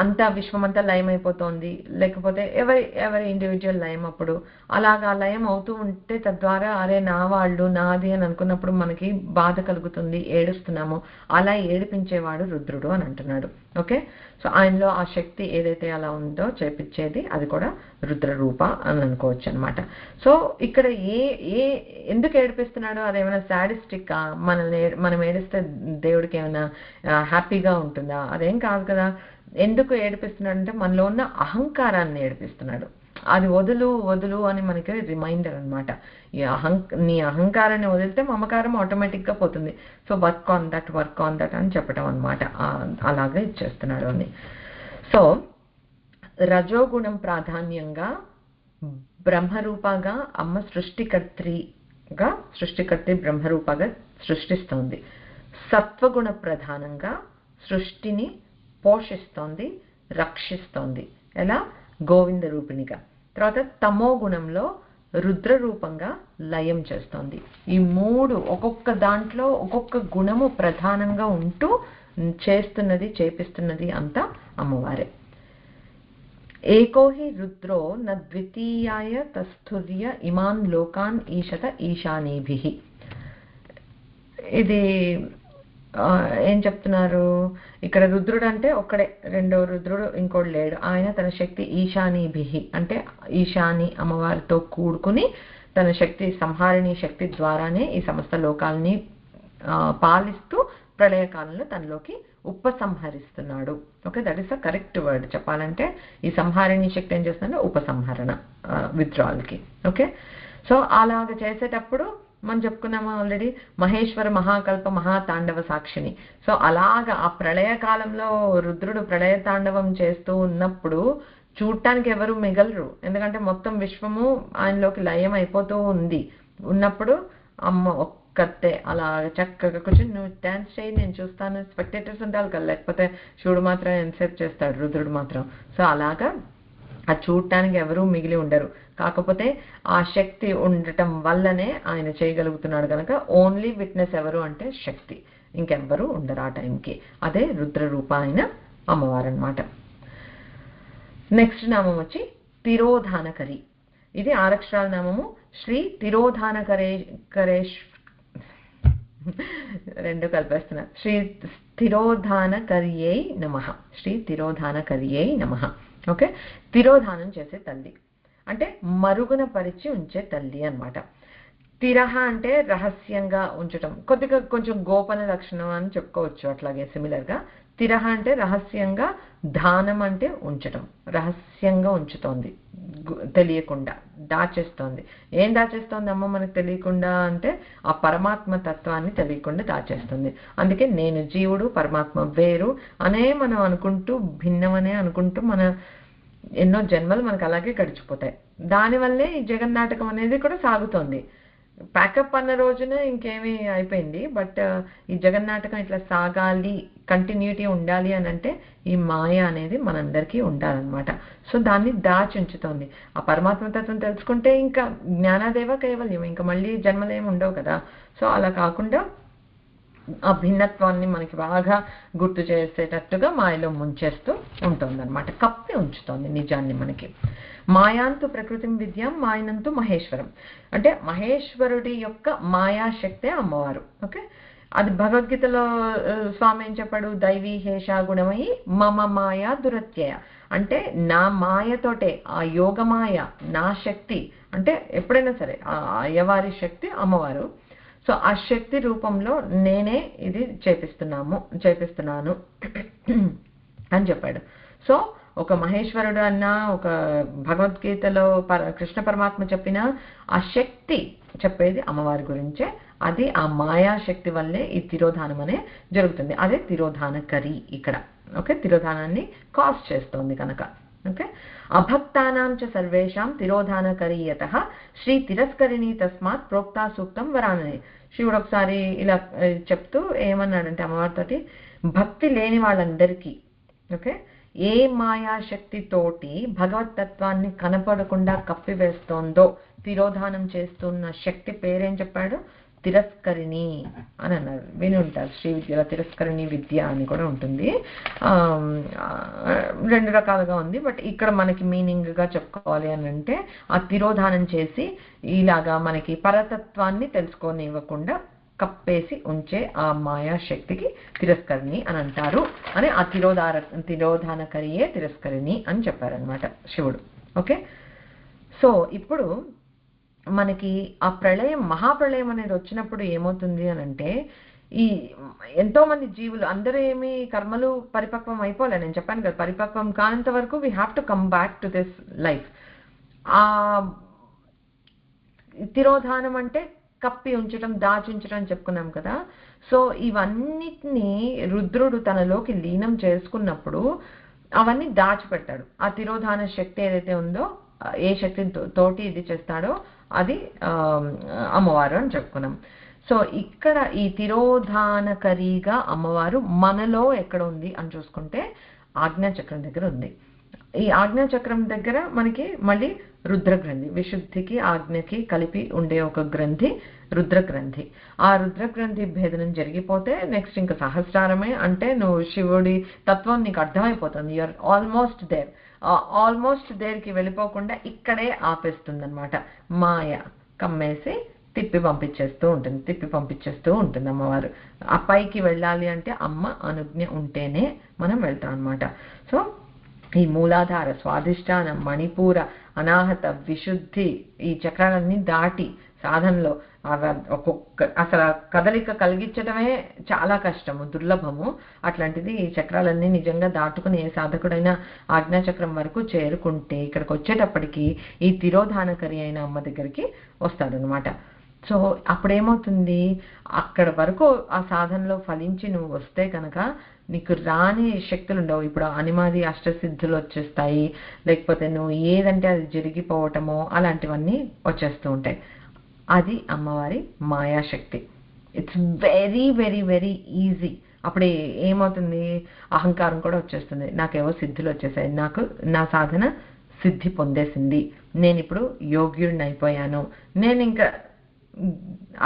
అంతా విశ్వమంతా లయం అయిపోతుంది, లేకపోతే ఎవరి ఇండివిజువల్ లయం అప్పుడు అలాగా లయం అవుతూ ఉంటే తద్వారా అరే నా వాళ్ళు నాది అని అనుకున్నప్పుడు మనకి బాధ కలుగుతుంది, ఏడుస్తున్నాము, అలా ఏడిపించేవాడు రుద్రుడు అని అంటున్నాడు. ఓకే, సో ఆయనలో ఆ శక్తి ఏదైతే అలా ఉందో చేపించేది అది కూడా రుద్ర రూప అని అనుకోవచ్చు అనమాట. సో ఇక్కడ ఎందుకు ఏడిపిస్తున్నాడు? అదేమైనా సాడిస్టిక్? మనం ఏడిస్తే దేవుడికి ఏమైనా హ్యాపీగా ఉంటుందా? అదేం కాదు కదా. ఎందుకు ఏడిపిస్తున్నాడు అంటే మనలో ఉన్న అహంకారాన్ని ఏడిపిస్తున్నాడు. అది వదులు అని మనకి రిమైండర్ అనమాట. నీ అహంకారాన్ని వదిలితే మమకారం ఆటోమేటిక్గా పోతుంది. సో వర్క్ ఆన్ దట్ అని చెప్పడం అనమాట. అలాగే ఇచ్చేస్తున్నాడు అని. సో రజోగుణం ప్రాధాన్యంగా బ్రహ్మరూపగా అమ్మ సృష్టికర్త్రి బ్రహ్మరూపగా సృష్టిస్తోంది. సత్వగుణ ప్రధానంగా సృష్టిని పోషిస్తోంది, రక్షిస్తోంది. ఎలా? గోవింద రూపిణిగా. తర్వాత తమో గుణంలో రుద్ర రూపంగా లయం చేస్తోంది. ఈ 3 ఒక్కొక్క దాంట్లో ఒక్కొక్క గుణము ప్రధానంగా ఉంటూ చేపిస్తున్నది అంతా అమ్మవారే. ఏకోహి రుద్రో న ద్వితీయాయ తస్థుర్య ఇమాన్ లోకాన్ ఈశత ఈశానీభిః. ఇది ఏం చెప్తున్నారు ఇక్కడ? రుద్రుడు అంటే ఒక్కడే, రెండో రుద్రుడు ఇంకోటి లేడు. ఆయన తన శక్తి ఈశానీభిః అంటే ఈశాని అమ్మవారితో కూడుకుని తన శక్తి సంహారిణి శక్తి ద్వారానే ఈ సమస్త లోకాలని పాలిస్తూ ప్రళయకాలంలో తనలోకి ఉపసంహరిస్తున్నాడు. Okay, that is the correct word చెప్పాలంటే. ఈ సంహారిణి శక్తి ఏం చేస్తుందంటే ఉపసంహరణ, విత్డ్రాల్కి. ఓకే, సో అలాగ చేసేటప్పుడు మనం చెప్పుకున్నాము ఆల్రెడీ, మహేశ్వర మహాకల్ప మహాతాండవ సాక్షిని. సో అలాగా ఆ ప్రళయ కాలంలో రుద్రుడు ప్రళయ తాండవం చేస్తూ ఉన్నప్పుడు చూడటానికి ఎవరు మిగలరు, ఎందుకంటే మొత్తం విశ్వము ఆయనలోకి లయం అయిపోతూ ఉన్నప్పుడు అమ్మ ఒక్కతే అలా చక్కగా కూర్చొని నువ్వు డాన్స్ చేయి నేను చూస్తాను, స్పెక్టేటర్స్ ఉండాలి కదా, లేకపోతే శివుడు మాత్రం ఎంతసేపు చేస్తాడు, రుద్రుడు మాత్రం. సో అలాగా అది చూడటానికి ఎవరూ మిగిలి ఉండరు. కాకపోతే ఆ శక్తి ఉండటం వల్లనే ఆయన చేయగలుగుతున్నాడు కనుక ఓన్లీ విట్నెస్ ఎవరు అంటే శక్తి, ఇంకెవ్వరూ ఉండరు ఆ టైంకి. అదే రుద్ర రూప అయిన అమ్మవారు అనమాట. నెక్స్ట్ నామం వచ్చి తిరోధానకరి. ఇది ఆరక్షరాల నామము. శ్రీ తిరోధాన కరేష్ రెండు కలిపేస్తున్నా. శ్రీ తిరోధానకర్యై నమః. శ్రీ తిరోధానకర్యై నమః. ఓకే, తిరోధానం చేసే తల్లి అంటే మరుగున పరిచి ఉంచే తల్లి అన్నమాట. తిరహ అంటే రహస్యంగా ఉంచటం, కొద్దిగా కొంచెం గోపన లక్షణం అని చెప్పుకోవచ్చు. అట్లాగే సిమిలర్గా తిరహ అంటే రహస్యంగా, దానం అంటే ఉంచటం, రహస్యంగా ఉంచుతోంది, తెలియకుండా దాచేస్తోంది. ఏం దాచేస్తోంది అమ్మ మనకు తెలియకుండా అంటే ఆ పరమాత్మ తత్వాన్ని తెలియకుండా దాచేస్తుంది. అందుకే నేను జీవుడు, పరమాత్మ వేరు అనే మనం అనుకుంటూ, భిన్నమనే అనుకుంటూ మన ఎన్నో జన్మలు మనకు అలాగే గడిచిపోతాయి. దానివల్లే ఈ జగన్నాటకం అనేది కూడా సాగుతోంది. ప్యాకప్ అన్న రోజున ఇంకేమీ అయిపోయింది. బట్ ఈ జగన్నాటకం ఇట్లా సాగాలి, కంటిన్యూటీ ఉండాలి అని అంటే ఈ మాయ అనేది మనందరికీ ఉండాలన్నమాట. సో దాన్ని దాచి ఉంచుతోంది. ఆ పరమాత్మ తత్వం తెలుసుకుంటే ఇంకా జ్ఞానాదేవ కైవల్యం, ఇంకా మళ్ళీ జన్మలేమి ఉండవు కదా. సో అలా కాకుండా ఆ భిన్నత్వాన్ని మనకి బాగా గుర్తు చేసేటట్టుగా మాయలో ముంచేస్తూ ఉంటుంది అనమాట, కప్పి ఉంచుతోంది నిజాన్ని మనకి. మాయాంతు ప్రకృతిం విద్యాం మాయనంతు మహేశ్వరం అంటే మహేశ్వరుడి యొక్క మాయాశక్తే అమ్మవారు. ఓకే, అది భగవద్గీతలో స్వామి ఏం చెప్పాడు? దైవీ హేష గుణమయి మమ మాయా దురత్యయ అంటే నా మాయతోటే, ఆ యోగమాయ నా శక్తి అంటే ఎప్పుడైనా సరే ఆ అయ్యవారి శక్తి అమ్మవారు. సో ఆ శక్తి రూపంలో నేనే ఇది చేపిస్తున్నాను అని చెప్పాడు. సో ఒక మహేశ్వరుడు అన్నా, ఒక భగవద్గీతలో కృష్ణ పరమాత్మ చెప్పిన ఆ శక్తి చెప్పేది అమ్మవారి గురించే. అది ఆ మాయాశక్తి వల్లే ఈ తిరోధానం అనే జరుగుతుంది. అదే తిరోధానకరి ఇక్కడ. ఓకే, తిరోధానాన్ని కాజ్ చేస్తోంది కనుక. ఓకే, అభక్తానాం చ సర్వేషాం తిరోధానకరీయతః శ్రీ తిరస్కరిణి తస్మాత్ ప్రోక్తా సూక్తం వరానని. శివుడు ఒకసారి ఇలా చెప్తూ ఏమన్నాడంటే అమ్మవారితోటి, భక్తి లేని వాళ్ళందరికీ ఓకే ఏ మాయాశక్తితోటి భగవతత్వాన్ని కనపడకుండా కప్పివేస్తోందో, తిరోధానం చేస్తున్న శక్తి పేరేం చెప్పాడు? తిరస్కరిణి అని అన్నారు. విని ఉంటారు, శ్రీ విద్యలో తిరస్కరిణి విద్య అని కూడా ఉంటుంది. రెండు రకాలుగా ఉంది. బట్ ఇక్కడ మనకి మీనింగ్గా చెప్పుకోవాలి అని అంటే ఆ తిరోధానం చేసి ఇలాగా మనకి పరతత్వాన్ని తెలుసుకోనివ్వకుండా కప్పేసి ఉంచే ఆ మాయాశక్తికి తిరస్కరిణి అని అంటారు అని ఆ తిరోధానకరియే తిరస్కరిణి అని చెప్పారనమాట శివుడు. ఓకే, సో ఇప్పుడు మనకి ఆ ప్రళయం, మహాప్రళయం అనేది వచ్చినప్పుడు ఏమవుతుంది అని అంటే ఈ ఎంతో మంది జీవులు అందరూ ఏమి కర్మలు పరిపక్వం అయిపోలే. నేను చెప్పాను కదా, పరిపక్వం కానంత వరకు we have to come back to this life. ఆ తిరోధానం అంటే కప్పి ఉంచడం, దాచి ఉంచడం అని చెప్పుకున్నాం కదా. సో ఇవన్నిటినీ రుద్రుడు తనలోకి లీనం చేసుకున్నప్పుడు అవన్నీ దాచిపెట్టాడు. ఆ తిరోధాన శక్తి ఏదైతే ఉందో, ఏ శక్తి తోటి ఇది చేస్తాడో అది అమ్మవారు అని చెప్పుకున్నాం. సో ఇక్కడ ఈ తిరోధానకరిగా అమ్మవారు మనలో ఎక్కడ ఉంది అని చూసుకుంటే ఆజ్ఞాచక్రం దగ్గర ఉంది. ఈ ఆజ్ఞాచక్రం దగ్గర మనకి మళ్ళీ రుద్రగ్రంథి, విశుద్ధికి ఆజ్ఞకి కలిపి ఉండే ఒక గ్రంథి రుద్రగ్రంథి. ఆ రుద్రగ్రంథి భేదనం జరిగిపోతే నెక్స్ట్ ఇంకా సహస్రారమే. అంటే నువ్వు శివుడి తత్వం నీకు అర్థమైపోతుంది. You're almost there. ఆల్మోస్ట్ దేర్కి వెళ్ళిపోకుండా ఇక్కడే ఆపేస్తుంది అనమాట. మాయ కమ్మేసి తిప్పి పంపించేస్తూ ఉంటుంది అమ్మవారు. ఆ పైకి వెళ్ళాలి అంటే అమ్మ అనుజ్ఞ ఉంటేనే మనం వెళ్తాం అనమాట. సో ఈ మూలాధార, స్వాధిష్టానం, మణిపూర, అనాహత, విశుద్ధి ఈ చక్రాలన్నీ దాటి సాధనలో ఒక్కొక్క అసలు కదలిక కలిగించడమే చాలా కష్టము, దుర్లభము. అట్లాంటిది ఈ చక్రాలన్నీ నిజంగా దాటుకుని ఏ సాధకుడైనా ఆజ్ఞాచక్రం వరకు చేరుకుంటే ఇక్కడికి వచ్చేటప్పటికి ఈ తిరోధానకరి అయిన అమ్మ దగ్గరికి వస్తాడనమాట. సో అప్పుడేమవుతుంది, అక్కడ వరకు ఆ సాధనలో ఫలించి నువ్వు వస్తే కనుక నీకు రాని శక్తులు ఉండవు. ఇప్పుడు అనిమాది అష్టసిద్ధులు వచ్చేస్తాయి, లేకపోతే నువ్వు ఏదంటే అది జరిగిపోవటమో అలాంటివన్నీ వచ్చేస్తూ ఉంటాయి. అది అమ్మవారి మాయాశక్తి. It's very very very easy. అప్పుడు ఏమవుతుంది, అహంకారం కూడా వచ్చేస్తుంది. నాకేవో సిద్ధులు వచ్చేసాయి, నాకు నా సాధన సిద్ధి పొందేసింది, నేను ఇప్పుడు యోగ్యుడిని అయిపోయాను, నేను ఇంకా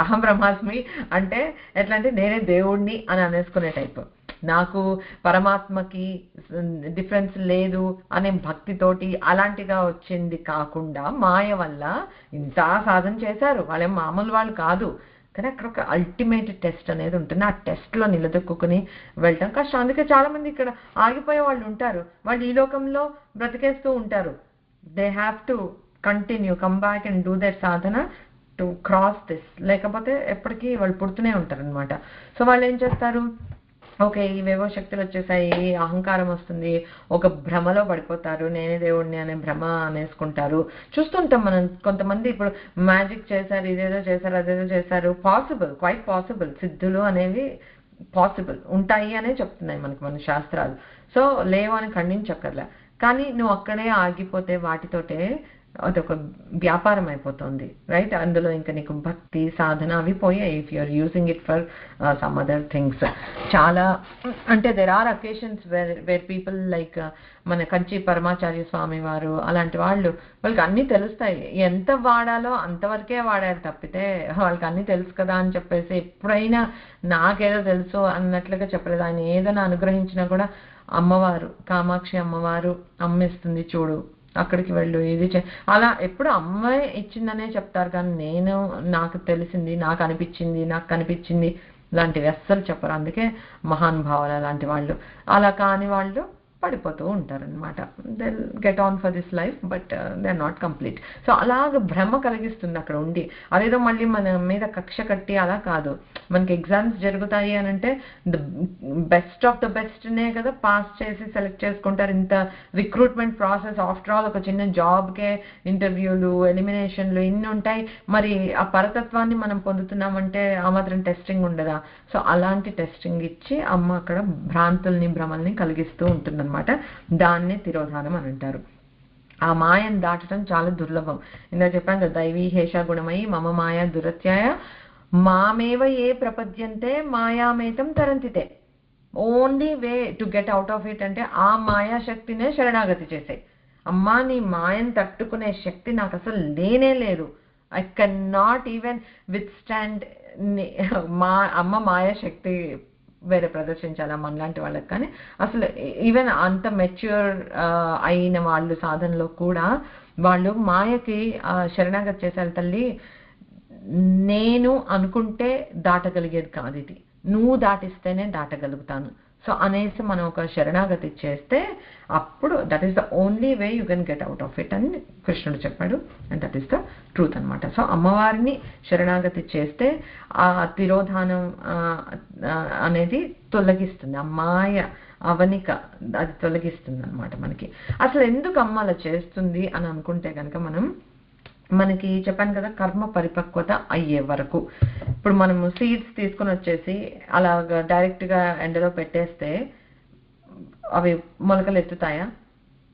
అహం బ్రహ్మాస్మి అంటే ఎట్లా అంటే నేనే దేవుణ్ణి అని అనేసుకునే టైపు. నాకు పరమాత్మకి డిఫరెన్స్ లేదు అనే భక్తితోటి అలాంటిగా వచ్చింది కాకుండా మాయ వల్ల ఇంత సాధన చేశారు, వాళ్ళేం మామూలు వాళ్ళు కాదు. కానీ అక్కడ ఒక అల్టిమేట్ టెస్ట్ అనేది ఉంటుంది. ఆ టెస్ట్లో నిలదొక్కుని వెళ్ళటం కష్టం. అందుకే చాలా మంది ఇక్కడ ఆగిపోయే వాళ్ళు ఉంటారు. వాళ్ళు ఈ లోకంలో బ్రతికేస్తూ ఉంటారు. They have to continue, come back and do that Sadhana to cross this. లేకపోతే ఎప్పటికీ వాళ్ళు పుడుతూనే ఉంటారు అనమాట. సో వాళ్ళు ఏం చేస్తారు, ఓకే ఇవేవో శక్తులు వచ్చేసాయి, అహంకారం వస్తుంది, ఒక భ్రమలో పడిపోతారు, నేనే దేవుడిని అనే భ్రమ అనేసుకుంటారు. చూస్తుంటాం మనం, కొంతమంది ఇప్పుడు మ్యాజిక్ చేశారు, ఇదేదో చేశారు, అదేదో చేశారు. Possible, quite possible. సిద్ధులు అనేవి పాసిబుల్ ఉంటాయి అనే చెప్తున్నాయి మనకి మన శాస్త్రాలు. సో లేవు అని ఖండించక్కర్లే. కానీ నువ్వు అక్కడే ఆగిపోతే వాటితోటే అదొక వ్యాపారం అయిపోతుంది, రైట్? అందులో ఇంకా నీకు భక్తి సాధన అవి పోయాయి if you're using it for some other things. చాలా అంటే there are occasions where people like మన కంచి పరమాచార్య స్వామి వారు అలాంటి వాళ్ళకి అన్నీ తెలుస్తాయి, ఎంత వాడాలో అంతవరకే వాడారు తప్పితే వాళ్ళకి అన్నీ తెలుసు కదా అని చెప్పేసి ఎప్పుడైనా నాకేదో తెలుసు అన్నట్లుగా చెప్పలేదు. ఆయన ఏదైనా అనుగ్రహించినా కూడా అమ్మవారు కామాక్షి అమ్మవారు అమ్మిస్తుంది చూడు, అక్కడికి వెళ్ళు, ఇది అలా ఎప్పుడు అమ్మాయి ఇచ్చిందనే చెప్తారు. కానీ నాకు తెలిసింది, నాకు అనిపించింది, నాకు కనిపించింది లాంటివి అస్సలు చెప్పరు. అందుకే మహానుభావులు అలాంటి వాళ్ళు. అలా కాని వాళ్ళు పడిపోతూ ఉంటారనమాట. They get on for this life but they are not complete. So అలాగ భ్రమ కలిగిస్తుంది అక్కడ ఉండి. అదేదో మళ్ళీ మన మీద కక్ష కట్టి అలా కాదు. మనకి ఎగ్జామ్స్ జరుగుతాయి అని అంటే ద బెస్ట్ ఆఫ్ ద బెస్ట్నే కదా పాస్ చేసి సెలెక్ట్ చేసుకుంటారు. ఇంత రిక్రూట్మెంట్ ప్రాసెస్, ఆఫ్టర్ ఆల్ ఒక చిన్న జాబ్కే ఇంటర్వ్యూలు, ఎలిమినేషన్లు ఇన్ని ఉంటాయి. మరి ఆ పరతత్వాన్ని మనం పొందుతున్నామంటే ఆ మాత్రం టెస్టింగ్ ఉండదా? సో అలాంటి టెస్టింగ్ ఇచ్చి అమ్మ అక్కడ భ్రాంతుల్ని భ్రమల్ని కలిగిస్తూ ఉంటుంది. దాన్నే తిరోధానం అని అంటారు. ఆ మాయను దాటడం చాలా దుర్లభం. ఇందాక చెప్పాను కదా, దైవీ హేష గుణమై మమ మాయా దురత్యాయ మామేవ ఏ ప్రపద్యంతే మాయామేతం తరంతితే. Only way to get out of it అంటే ఆ మాయా శక్తినే శరణాగతి చేసే. అమ్మా నీ మాయను తట్టుకునే శక్తి నాకు అసలు లేనే లేదు, I can not even with stand అమ్మ మాయా శక్తి వేరే ప్రదర్శించాలా మనలాంటి వాళ్ళకి. కానీ అసలు ఈవెన్ అంత మెచ్యూర్ అయిన వాళ్ళు సాధనలో కూడా వాళ్ళు మాయకి శరణాగతి చేశారు. తల్లి నేను అనుకుంటే దాటగలిగేది కాదు, ఇది నువ్వు దాటిస్తేనే దాటగలుగుతాను. సో అనేసి మనం ఒక శరణాగతి చేస్తే అప్పుడు that is the only way you can get out of it అని కృష్ణుడు చెప్పాడు. And that is the truth అనమాట. సో అమ్మవారిని శరణాగతి చేస్తే ఆ తిరోధానం అనేది తొలగిస్తుంది, అమ్మాయ అవనిక అది తొలగిస్తుంది అనమాట మనకి. అసలు ఎందుకు అమ్మ అలా చేస్తుంది అని అనుకుంటే కనుక మనకి చెప్పాను కదా, కర్మ పరిపక్వత అయ్యే వరకు. ఇప్పుడు మనము సీడ్స్ తీసుకుని వచ్చేసి అలాగ డైరెక్ట్గా ఎండలో పెట్టేస్తే అవి మొలకలు ఎత్తుతాయా?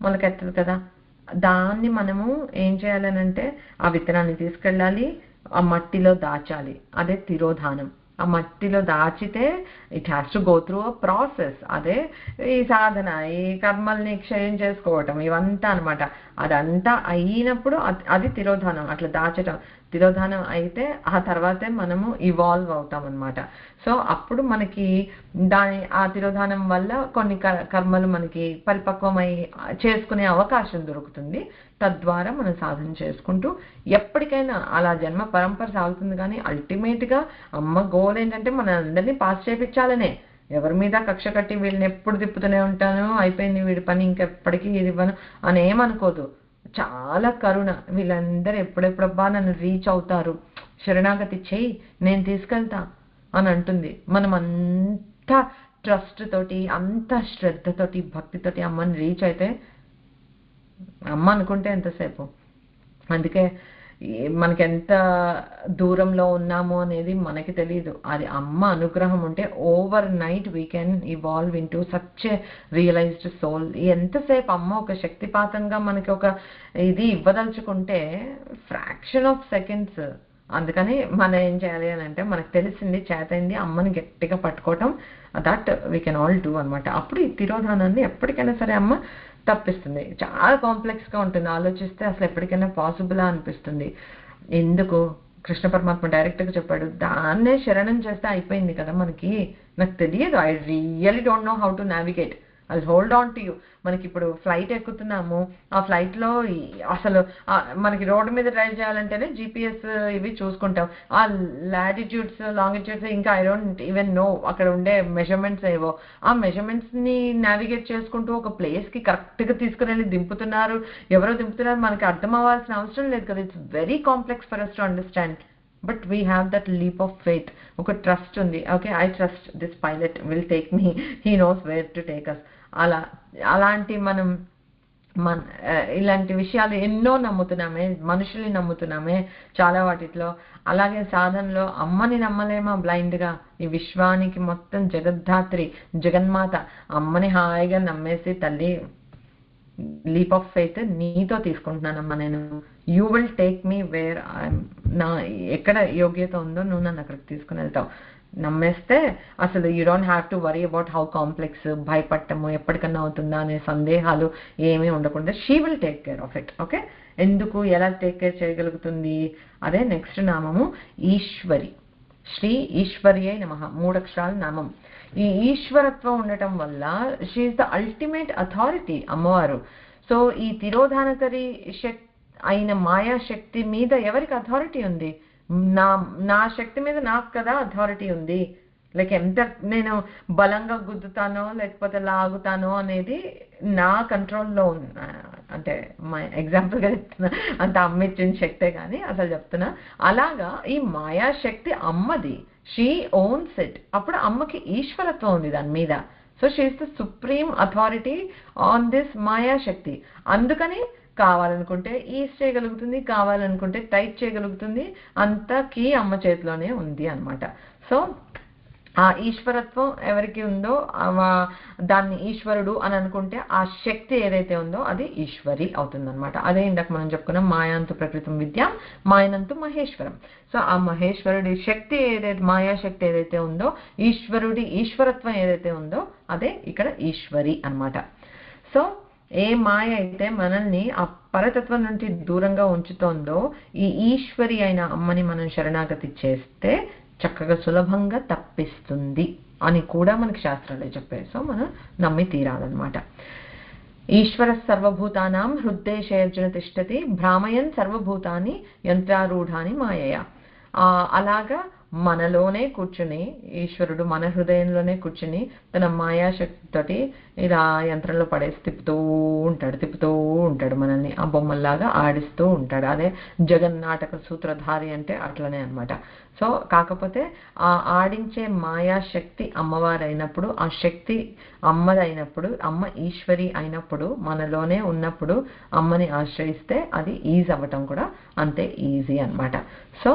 మొలకెత్తదు కదా. దాన్ని మనము ఏం చేయాలనంటే ఆ విత్తనాన్ని తీసుకెళ్ళాలి, ఆ మట్టిలో దాచాలి. అదే తిరోధానం. ఆ మట్టిలో దాచితే it has to go through a process. అదే ఈ సాధన, ఈ కర్మల్ని క్షయం చేసుకోవటం ఇవంతా అనమాట. అదంతా అయినప్పుడు అది తిరోధానం. అట్లా దాచటం తిరోధానం అయితే ఆ తర్వాతే మనము ఇవాల్వ్ అవుతాం అనమాట. సో అప్పుడు మనకి ఆ తిరోధానం వల్ల కొన్ని కర్మలు మనకి పరిపక్వమై చేసుకునే అవకాశం దొరుకుతుంది. తద్వారా మనం సాధన చేసుకుంటూ ఎప్పటికైనా అలా జన్మ పరంపర సాగుతుంది. కానీ అల్టిమేట్గా అమ్మ గోల్ ఏంటంటే మన అందరినీ పాస్ చేయించాలనే. ఎవరి మీద కక్ష కట్టి వీళ్ళని ఎప్పుడు తిప్పుతూనే ఉంటాను, అయిపోయింది వీడి పని ఇంకెప్పటికీ ఇది ఇవ్వను అని ఏమనుకోదు. చాలా కరుణ. వీళ్ళందరూ ఎప్పుడెప్పుడబ్బా నన్ను రీచ్ అవుతారు, శరణాగతి చెయ్యి నేను తీసుకెళ్తా అని అంటుంది. మనం అంత ట్రస్ట్ తోటి, అంత శ్రద్ధతోటి, భక్తితోటి అమ్మని రీచ్ అయితే అమ్మ అనుకుంటే ఎంతసేపు. అందుకే మనకి ఎంత దూరంలో ఉన్నాము అనేది మనకి తెలియదు. అది అమ్మ అనుగ్రహం ఉంటే overnight we can evolve into such a realized soul. ఎంతసేపు అమ్మ ఒక శక్తిపాతంగా మనకి ఒక ఇది ఇవ్వదలుచుకుంటే ఫ్రాక్షన్ ఆఫ్ సెకండ్స్. అందుకని మనం ఏం చేయాలి అని అంటే మనకు తెలిసింది చేతైంది అమ్మని గట్టిగా పట్టుకోవటం, that we can all do అనమాట. అప్పుడు ఈ తిరోధానాన్ని ఎప్పటికైనా సరే అమ్మ తప్పిస్తుంది. చాలా కాంప్లెక్స్గా ఉంటుంది, ఆలోచిస్తే అసలు ఎప్పటికైనా పాసిబులా అనిపిస్తుంది. ఎందుకు కృష్ణ పరమాత్మ డైరెక్ట్గా చెప్పాడు, దాన్నే శరణం చేస్తే అయిపోయింది కదా మనకి. నాకు తెలియదు, I really don't know how to navigate, I hold on to you. మనకి ఇప్పుడు ఫ్లైట్ ఎక్కుతున్నాము, ఆ ఫ్లైట్లో అసలు మనకి రోడ్డు మీద డ్రైవ్ చేయాలంటేనే జీపీఎస్ ఇవి చూసుకుంటాం. ఆ లాటిట్యూడ్స్ లాంగిట్యూడ్స్ ఇంకా ఐ డోంట్ ఈవెన్ నో అక్కడ ఉండే మెజర్మెంట్స్ ఏవో, ఆ మెజర్మెంట్స్ని నావిగేట్ చేసుకుంటూ ఒక ప్లేస్కి కరెక్ట్గా తీసుకుని దింపుతున్నారు, ఎవరో దింపుతున్నారు, మనకి అర్థం అవ్వాల్సిన అవసరం లేదు కదా. It's very complex for us to understand, but we have that leap of faith. ఒక ట్రస్ట్ ఉంది, okay I trust this pilot will take me, he knows where to take us. అలాంటి మనం ఇలాంటి విషయాలు ఎన్నో నమ్ముతున్నామే, మనుషుల్ని నమ్ముతున్నామే చాలా వాటిలో. అలాగే సాధనలో అమ్మని నమ్మలేమా బ్లైండ్గా? ఈ విశ్వానికి మొత్తం జగద్ధాత్రి జగన్మాత అమ్మని హాయిగా నమ్మేసి, తల్లి లీప్ ఆఫ్ ఫెయిత్ నీతో తీసుకుంటున్నానమ్మా నేను, you will take me wear, నా ఎక్కడ యోగ్యత ఉందో నువ్వు నన్ను అక్కడికి తీసుకుని వెళ్తావు నమ్మేస్తే అసలు you don't have to worry about how complex, భయపడటము ఎప్పటికన్నా అవుతుందా అనే సందేహాలు ఏమీ ఉండకుండా she will take care of it. Okay, ఎందుకు ఎలా టేక్ కేర్ చేయగలుగుతుంది? అదే నెక్స్ట్ నామము ఈశ్వరి. శ్రీ ఈశ్వర్యే నమః, 3 అక్షరాల నామం. ఈ ఈశ్వరత్వం ఉండటం వల్ల she is the ultimate authority అమ్మవారు. సో ఈ తిరోధానకరి శక్తి అయిన మాయాశక్తి మీద ఎవరికి అథారిటీ ఉంది? నా శక్తి మీద నాకు కదా అథారిటీ ఉంది. లైక్ ఎంత నేను బలంగా గుద్దుతానో లేకపోతే లాగుతానో అనేది నా కంట్రోల్లో అంటే మా ఎగ్జాంపుల్గా చెప్తున్నా, అంత అమ్మ ఇచ్చిన శక్తే కానీ అసలు చెప్తున్నా. అలాగా ఈ మాయాశక్తి అమ్మది, షీ ఓన్స్ ఇట్. అప్పుడు అమ్మకి ఈశ్వరత్వం ఉంది దాని మీద. So she is the supreme authority on this మాయాశక్తి. అందుకని కావాలనుకుంటే ఈజ్ చేయగలుగుతుంది, కావాలనుకుంటే టైట్ చేయగలుగుతుంది, అంతా కీ అమ్మ చేతిలోనే ఉంది అనమాట. సో ఆ ఈశ్వరత్వం ఎవరికి ఉందో దాన్ని ఈశ్వరుడు అని అనుకుంటే ఆ శక్తి ఏదైతే ఉందో అది ఈశ్వరి అవుతుందన్నమాట. అదే ఇందాక మనం చెప్పుకున్నాం, మాయాంతు ప్రకృతం విద్యాం మాయనంతు మహేశ్వరం. సో ఆ మహేశ్వరుడి శక్తి ఏదైతే, మాయాశక్తి ఏదైతే ఉందో, ఈశ్వరుడి ఈశ్వరత్వం ఏదైతే ఉందో అదే ఇక్కడ ఈశ్వరి అన్నమాట. సో ఏ మాయ అయితే మనల్ని ఆ పరతత్వం నుండి దూరంగా ఉంచుతోందో, ఈ ఈశ్వరి అయిన అమ్మని మనం శరణాగతి చేస్తే చక్కగా సులభంగా తప్పిస్తుంది అని కూడా మనకి శాస్త్రాలే చెప్పాయి. సో మనం నమ్మి తీరాలన్నమాట. ఈశ్వర సర్వభూతానాం హృద్దేశే అర్జున తిష్టతి భ్రామయన్ సర్వభూతాన్ని యంత్రారూఢాని మాయయ. అలాగా మనలోనే కూర్చుని ఈశ్వరుడు మన హృదయంలోనే కూర్చుని తన మాయాశక్తితోటి ఇలా యంత్రంలో పడేసి తిప్పుతూ ఉంటాడు మనల్ని, ఆ బొమ్మల్లాగా ఆడిస్తూ ఉంటాడు. అదే జగన్నాటక సూత్రధారి అంటే అట్లనే అనమాట. సో కాకపోతే ఆ ఆడించే మాయాశక్తి అమ్మవారైనప్పుడు, ఆ శక్తి అమ్మదైనప్పుడు, అమ్మ ఈశ్వరి అయినప్పుడు, మనలోనే ఉన్నప్పుడు అమ్మని ఆశ్రయిస్తే అది ఈజీ అవ్వటం కూడా అంతే ఈజీ అనమాట. సో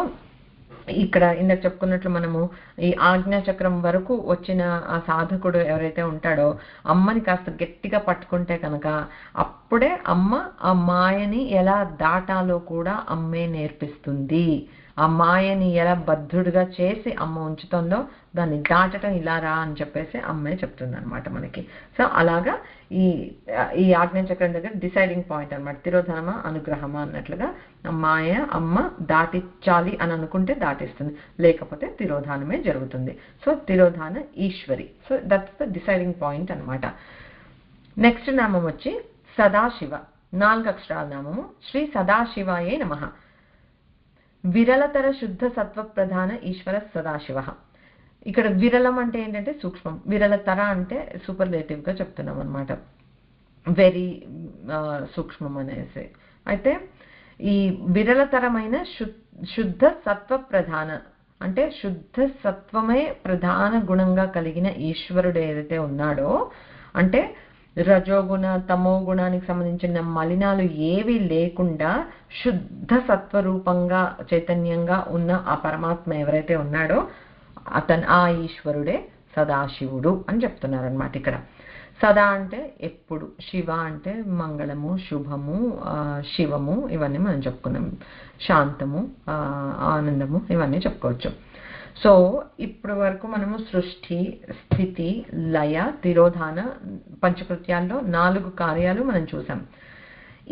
ఇక్కడ ఇందాక చెప్పుకున్నట్లు మనము ఈ ఆజ్ఞాచక్రం వరకు వచ్చిన ఆ సాధకుడు ఎవరైతే ఉంటాడో అమ్మని కాస్త గట్టిగా పట్టుకుంటే కనుక అప్పుడే అమ్మ ఆ మాయని ఎలా దాటాలో కూడా అమ్మే నేర్పిస్తుంది. ఆ మాయని ఎలా బద్ధుడుగా చేసి అమ్మ ఉంచుతుందో దాన్ని దాటడం ఇలా రా అని చెప్పేసి అమ్మే చెప్తుంది అనమాట మనకి. సో అలాగా ఈ ఆజ్ఞాచక్రం దగ్గర డిసైడింగ్ పాయింట్ అనమాట, తిరోధనమా అనుగ్రహమా అన్నట్లుగా మాయ అమ్మ దాటించాలి అని అనుకుంటే దాటిస్తుంది, లేకపోతే తిరోధానమే జరుగుతుంది. సో తిరోధాన ఈశ్వరి. So that's the deciding point అనమాట. నెక్స్ట్ నామం వచ్చి సదాశివ, 4 అక్షరాల నామము. శ్రీ సదాశివాయే నమః. విరళతర శుద్ధ సత్వ ప్రధాన ఈశ్వర సదాశివ. ఇక్కడ విరళం అంటే ఏంటంటే సూక్ష్మం, విరళతర అంటే సూపర్లేటివ్ గా చెప్తున్నాం అనమాట, వెరీ సూక్ష్మం అనేసి. అయితే ఈ విరళతరమైన శుద్ధ సత్వ ప్రధాన అంటే శుద్ధ సత్వమే ప్రధాన గుణంగా కలిగిన ఈశ్వరుడు ఏదైతే ఉన్నాడో, అంటే రజోగుణ తమో గుణానికి సంబంధించిన మలినాలు ఏవి లేకుండా శుద్ధ సత్వరూపంగా చైతన్యంగా ఉన్న ఆ పరమాత్మ ఎవరైతే ఉన్నాడో ఆ ఈశ్వరుడే సదాశివుడు అని చెప్తున్నారనమాట ఇక్కడ. సదా అంటే ఎప్పుడు, శివ అంటే మంగళము, శుభము, శివము, ఇవన్నీ మనం చెప్పుకున్నాం, శాంతము, ఆనందము, ఇవన్నీ చెప్పుకోవచ్చు. సో ఇప్పటి వరకు మనము సృష్టి, స్థితి, లయ, తిరోధాన పంచకృత్యాల్లో 4 కార్యాలు మనం చూసాం.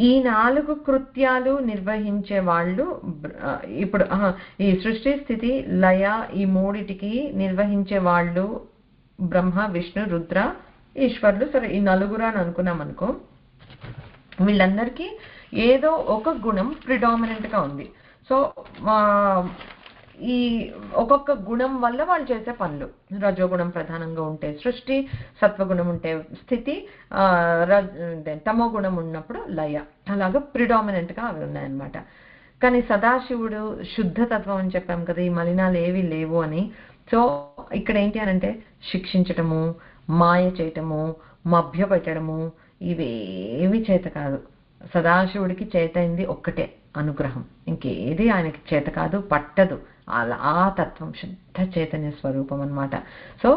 ఈ 4 కృత్యాలు నిర్వహించే వాళ్ళు ఇప్పుడు ఈ సృష్టి స్థితి లయ ఈ మూడిటికి నిర్వహించే వాళ్ళు బ్రహ్మ విష్ణు రుద్ర ఈశ్వరులు. సరే ఈ నలుగురు అని అనుకున్నాం అనుకో, వీళ్ళందరికీ ఏదో ఒక గుణం ప్రిడామినెంట్ గా ఉంది. సో ఈ ఒక్కొక్క గుణం వల్ల వాళ్ళు చేసే పనులు, రజోగుణం ప్రధానంగా ఉంటే సృష్టి, సత్వగుణం ఉంటే స్థితి, తమో గుణం ఉన్నప్పుడు లయ, అలాగా ప్రిడామినెంట్ గా అవి ఉన్నాయన్నమాట. కానీ సదాశివుడు శుద్ధ తత్వం అని చెప్పాం కదా, ఈ మలినాలు ఏవి లేవు అని. సో ఇక్కడ ఏంటి అని అంటే శిక్షించటము, మాయ చేయటము, మభ్య పెట్టడము ఇవేవి చేత కాదు. సదాశివుడికి చేతైంది ఒక్కటే అనుగ్రహం, ఇంకేది ఆయనకి చేత కాదు, పట్టదు. అలా ఆ తత్వం శుద్ధ చైతన్య స్వరూపం అన్నమాట. సో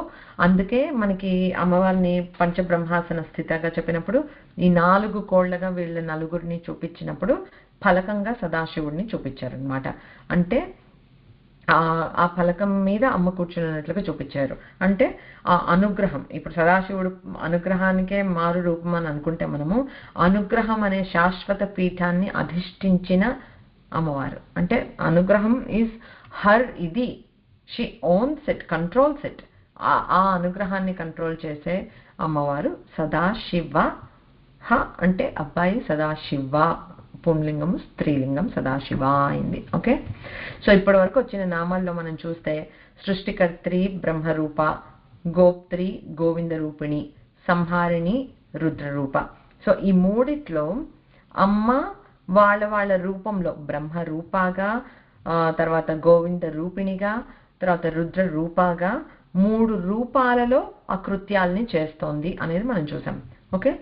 అందుకే మనకి అమ్మవారిని పంచబ్రహ్మాసన స్థితిగా చెప్పినప్పుడు ఈ 4 కోళ్లగా వీళ్ళ నలుగురిని చూపించినప్పుడు ఫలకంగా సదాశివుడిని చూపించారనమాట. అంటే ఆ ఫలకం మీద అమ్మ కూర్చున్నట్లుగా చూపించారు. అంటే ఆ అనుగ్రహం, ఇప్పుడు సదాశివుడు అనుగ్రహానికే మారు రూపం అని అనుకుంటే మనము అనుగ్రహం అనే శాశ్వత పీఠాన్ని అధిష్ఠించిన అమ్మవారు. అంటే అనుగ్రహం ఈజ్ హర్, ఇది she owns it, controls it. ఆ అనుగ్రహాన్ని కంట్రోల్ చేసే అమ్మవారు సదాశివ. అంటే అబ్బాయి సదాశివ, పుంలింగము స్త్రీలింగం సదాశివ అయింది. ఓకే, సో ఇప్పటి వరకు వచ్చిన నామాల్లో మనం చూస్తే సృష్టికర్త్రి బ్రహ్మరూప, గోప్త్రి గోవింద రూపిణి, సంహారిణి రుద్రరూప. సో ఈ మూడిట్లో అమ్మ వాళ్ళ రూపంలో బ్రహ్మరూపగా, తర్వాత గోవింద రూపిణిగా, తర్వాత రుద్ర రూపగా 3 రూపాలలో ఆ కృత్యాలని చేస్తోంది అనేది మనం చూసాం. ఓకే,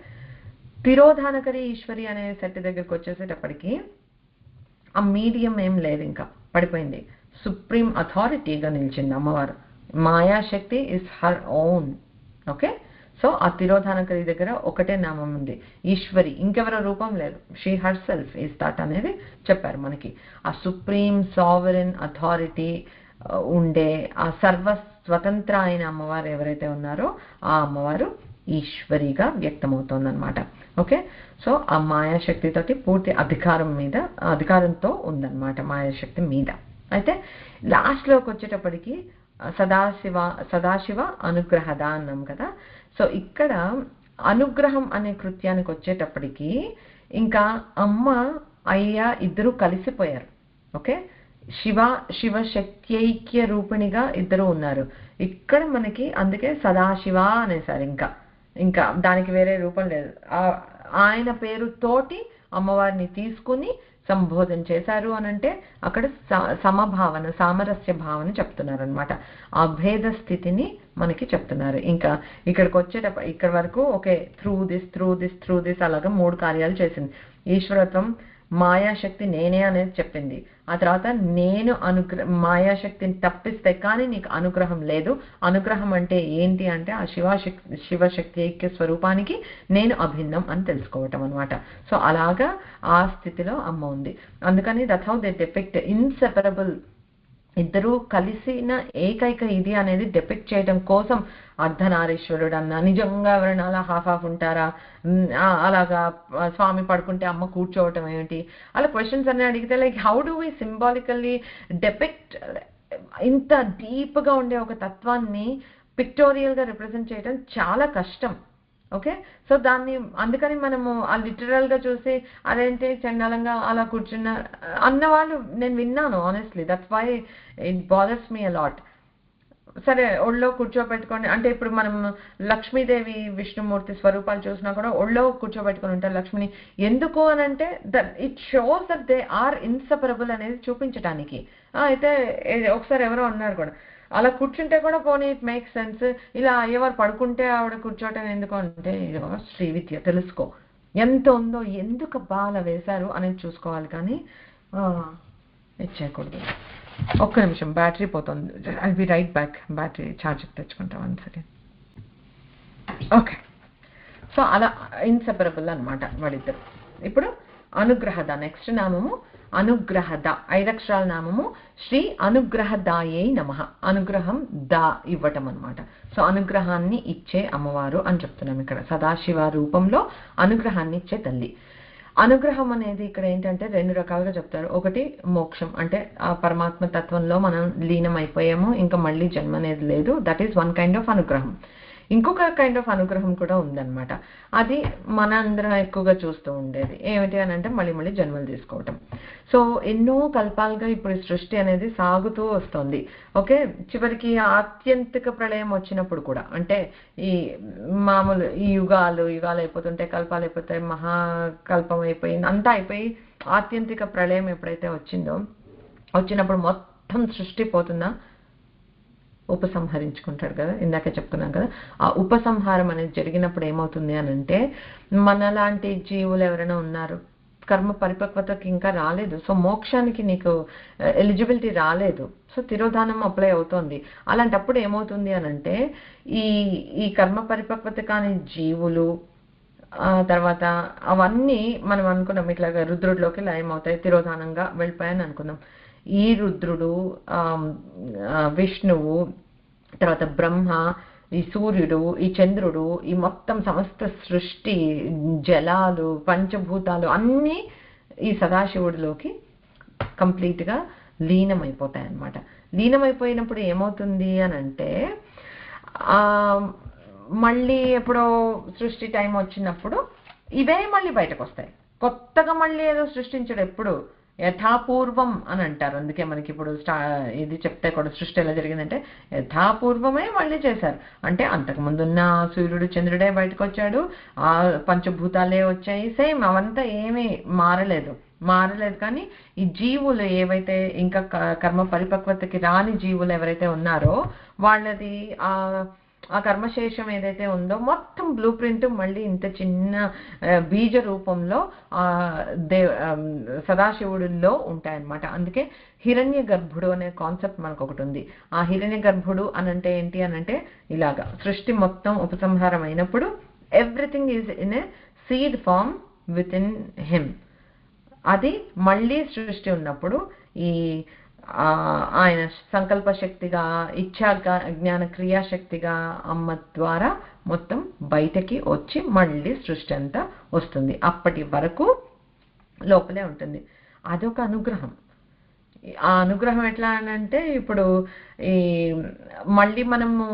తిరోధానకరి ఈశ్వరి అనే సెట్ దగ్గరికి వచ్చేసేటప్పటికి ఆ మీడియం ఏం లేదు, ఇంకా పడిపోయింది. సుప్రీం అథారిటీగా నిలిచింది అమ్మవారు. మాయాశక్తి is her own. Okay, so ఆ తిరోధానకరి దగ్గర ఒకటే నామం ఉంది, ఈశ్వరి, ఇంకెవరో రూపం లేదు. She her self is that అనేది చెప్పారు మనకి. ఆ సుప్రీం సావరెన్ అథారిటీ ఉండే ఆ సర్వ స్వతంత్ర అయిన అమ్మవారు ఎవరైతే ఉన్నారో ఆ అమ్మవారు ఈశ్వరిగా వ్యక్తమవుతోందనమాట. ఓకే, సో ఆ మాయాశక్తితోటి పూర్తి అధికారంతో ఉందన్నమాట మాయాశక్తి మీద. అయితే లాస్ట్లోకి వచ్చేటప్పటికి సదాశివ అనుగ్రహద అన్నాం కదా. సో ఇక్కడ అనుగ్రహం అనే కృత్యానికి వచ్చేటప్పటికి ఇంకా అమ్మ అయ్య ఇద్దరు కలిసిపోయారు. ఓకే, శివశక్త్యైక్య రూపిణిగా ఇద్దరు ఉన్నారు ఇక్కడ మనకి. అందుకే సదాశివ అనేసారు. ఇంకా దానికి వేరే రూపం లేదు. ఆయన పేరు తోటి అమ్మవారిని తీసుకుని సంబోధన చేశారు అనంటే అక్కడ సమభావన, సామరస్య భావన చెప్తున్నారు అనమాట. ఆ భేద స్థితిని మనకి చెప్తున్నారు. ఇంకా ఇక్కడికి వచ్చేటప్పుడు ఇక్కడ వరకు ఓకే, త్రూ దిస్ అలాగా 3 కార్యాలు చేసింది. ఈశ్వరత్వం, మాయాశక్తి నేనే అనేది చెప్పింది. ఆ తర్వాత నేను మాయాశక్తిని తప్పిస్తే కానీ నీకు అనుగ్రహం లేదు. అనుగ్రహం అంటే ఏంటి అంటే ఆ శివశక్తి ఐక్య స్వరూపానికి నేను అభిన్నం అని తెలుసుకోవటం అనమాట. సో అలాగా ఆ స్థితిలో అమ్మ ఉంది. అందుకని that's how they depict inseparable, ఇద్దరూ కలిసిన ఏకైక ఇది అనేది డిపిక్ట్ చేయడం కోసం అర్ధనారీశ్వరుడు అన్న, నిజంగా ఎవరైనా అలా హాఫ్ ఉంటారా, అలాగా స్వామి పడుకుంటే అమ్మ కూర్చోవటం ఏమిటి, అలా క్వశ్చన్స్ అన్ని అడిగితే like how do we symbolically depict ఇంత డీప్గా ఉండే ఒక తత్వాన్ని పిక్టోరియల్గా రిప్రజెంట్ చేయడం చాలా కష్టం. ఓకే, సో అందుకని మనము ఆ లిటరల్గా చూసి అదేంటి చండాలంగా అలా కూర్చున్న అన్నవాళ్ళు నేను విన్నాను. Honestly that's why it bothers me a lot. సరే ఒళ్ళో కూర్చోబెట్టుకోండి అంటే ఇప్పుడు మనం లక్ష్మీదేవి విష్ణుమూర్తి స్వరూపాలు చూసినా కూడా ఒళ్ళో కూర్చోబెట్టుకొని ఉంటారు లక్ష్మిని. ఎందుకు అని అంటే it shows that they are inseparable అనేది చూపించడానికి. అయితే ఒకసారి ఎవరో అన్నారు కూడా, అలా కూర్చుంటే కూడా పోనీ ఇట్ మేక్ సెన్స్, ఇలా అయ్యవారు పడుకుంటే ఆవిడ కూర్చోవటం ఎందుకు అంటే శ్రీవిద్య తెలుసుకో ఎంత ఉందో, ఎందుకు బాల వేశారు అనేది చూసుకోవాలి కానీ ఇచ్చేయకూడదు. ఒక్క నిమిషం, బ్యాటరీ పోతుంది. I be right back. Battery ఛార్జ్కి తెచ్చుకుంటాం 1 సెకండ్. ఓకే, సో అలా ఇన్సెపరబుల్ అనమాట వాళ్ళిద్దరు. ఇప్పుడు అనుగ్రహద నెక్స్ట్ నామము అనుగ్రహద, 5 అక్షరాల నామము శ్రీ అనుగ్రహదాయై నమః. అనుగ్రహం దా ఇవ్వటం అనమాట. సో అనుగ్రహాన్ని ఇచ్చే అమ్మవారు అని చెప్తున్నాం ఇక్కడ. సదాశివ రూపంలో అనుగ్రహాన్ని ఇచ్చే తల్లి. అనుగ్రహం అనేది ఇక్కడ ఏంటంటే 2 రకాలుగా చెప్తారు. ఒకటి మోక్షం, అంటే ఆ పరమాత్మ తత్వంలో మనం లీనం అయిపోయాము, ఇంకా మళ్ళీ జన్మ అనేది లేదు. That is one kind of అనుగ్రహం. ఇంకొక కైండ్ ఆఫ్ అనుగ్రహం కూడా ఉందన్నమాట. అది మన అందరం ఎక్కువగా చూస్తూ ఉండేది ఏమిటి అని అంటే మళ్ళీ మళ్ళీ జన్మలు తీసుకోవటం. సో ఎన్నో కల్పాలుగా ఇప్పుడు ఈ సృష్టి అనేది సాగుతూ వస్తుంది. ఓకే, చివరికి ఆత్యంతిక ప్రళయం వచ్చినప్పుడు కూడా, అంటే ఈ మామూలు ఈ యుగాలు అయిపోతుంటే కల్పాలు అయిపోతాయి, మహాకల్పం అయిపోయింది, అంతా అయిపోయి ఆత్యంతిక ప్రళయం ఎప్పుడైతే వచ్చినప్పుడు మొత్తం సృష్టి పోతుందా, ఉపసంహరించుకుంటాడు కదా, ఇందాకే చెప్తున్నాం కదా. ఆ ఉపసంహారం అనేది జరిగినప్పుడు ఏమవుతుంది అని అంటే మనలాంటి జీవులు ఎవరైనా ఉన్నారు, కర్మ పరిపక్వతకి ఇంకా రాలేదు, సో మోక్షానికి నీకు ఎలిజిబిలిటీ రాలేదు, సో తిరోధానం అప్లై అవుతోంది. అలాంటప్పుడు ఏమవుతుంది అని అంటే ఈ కర్మ పరిపక్వత కాని జీవులు తర్వాత అవన్నీ మనం అనుకున్నాం ఇట్లాగా రుద్రుడిలోకి లయమవుతాయి, తిరోధానంగా వెళ్ళిపోయాయని అనుకుందాం. ఈ రుద్రుడు, విష్ణువు, తర్వాత బ్రహ్మ, ఈ సూర్యుడు, ఈ చంద్రుడు, ఈ మొత్తం సమస్త సృష్టి, జలాలు, పంచభూతాలు అన్నీ ఈ సదాశివుడిలోకి కంప్లీట్గా లీనమైపోతాయి అన్నమాట. లీనమైపోయినప్పుడు ఏమవుతుంది అని అంటే మళ్ళీ ఎప్పుడో సృష్టి టైం వచ్చినప్పుడు ఇవే మళ్ళీ బయటకు వస్తాయి. కొత్తగా మళ్ళీ ఏదో సృష్టించడు, ఎప్పుడు యథాపూర్వం అని అంటారు. అందుకే మనకి ఇప్పుడు ఇది చెప్తే కూడా సృష్టి ఎలా జరిగిందంటే యథాపూర్వమే మళ్ళీ చేశారు. అంటే అంతకుముందున్న సూర్యుడు చంద్రుడే బయటకు వచ్చాడు, ఆ పంచభూతాలే వచ్చాయి, సేమ్ అవంతా ఏమీ మారలేదు. కానీ ఈ జీవులు ఏవైతే ఇంకా కర్మ పరిపక్వతకి రాని జీవులు ఎవరైతే ఉన్నారో వాళ్ళది ఆ కర్మశేషం ఏదైతే ఉందో మొత్తం బ్లూ ప్రింట్ మళ్ళీ ఇంత చిన్న బీజ రూపంలో సదాశివుడిలో ఉంటాయన్నమాట. అందుకే హిరణ్య గర్భుడు అనే కాన్సెప్ట్ మనకు ఒకటి ఉంది. ఆ హిరణ్య గర్భుడు అనంటే ఏంటి అనంటే ఇలాగా సృష్టి మొత్తం ఉపసంహారం అయినప్పుడు everything is in a seed form within him. అది మళ్ళీ సృష్టి ఉన్నప్పుడు ఈ ఆయన సంకల్ప శక్తిగా, ఇచ్ఛా జ్ఞాన క్రియాశక్తిగా అమ్మ ద్వారా మొత్తం బయటకి వచ్చి మళ్ళీ సృష్టి అంతా వస్తుంది. అప్పటి వరకు లోపలే ఉంటుంది. అదొక అనుగ్రహం. ఆ అనుగ్రహం ఎట్లా అనంటే ఇప్పుడు ఈ మళ్ళీ మనము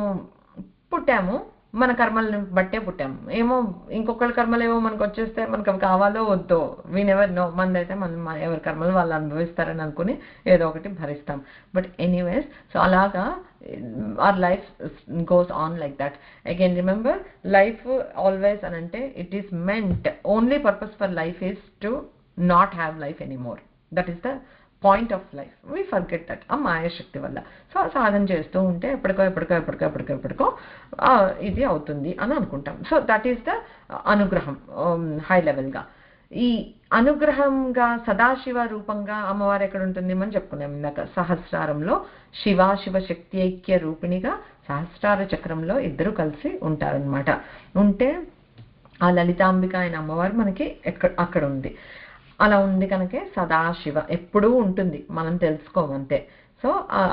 పుట్టాము, మన కర్మలను బట్టే పుట్టాము. ఏమో ఇంకొకరి కర్మలు ఏమో మనకు వచ్చేస్తే మనకు అవి కావాలో వద్దో వీ నెవర్ నో. మనదైతే మనం ఎవరి కర్మలు వాళ్ళు అనుభవిస్తారని అనుకుని ఏదో ఒకటి భరిస్తాం. బట్ ఎనీవేస్, సో అలాగా our life goes on like that. Again remember, life always అనంటే it is meant, only purpose for life is to not have life anymore. That is the point of life. We forget that ఆ మాయాశక్తి వల్ల. So సాధన చేస్తూ ఉంటే ఎప్పటికో ఇది అవుతుంది అని అనుకుంటాం. సో దట్ ఈస్ ద అనుగ్రహం హై లెవెల్గా. ఈ అనుగ్రహంగా సదాశివ రూపంగా అమ్మవారు ఎక్కడ ఉంటుంది మనం చెప్పుకున్నాం ఇందాక. సహస్రారంలో శివ శక్తి ఐక్య రూపిణిగా సహస్రార చక్రంలో ఇద్దరు కలిసి ఉంటారనమాట. ఉంటే ఆ లలితాంబిక అయిన అమ్మవారు మనకి అక్కడ ఉంది. అలా ఉంది కనుకే సదాశివ ఎప్పుడూ ఉంటుంది, మనం తెలుసుకోమంతే. సో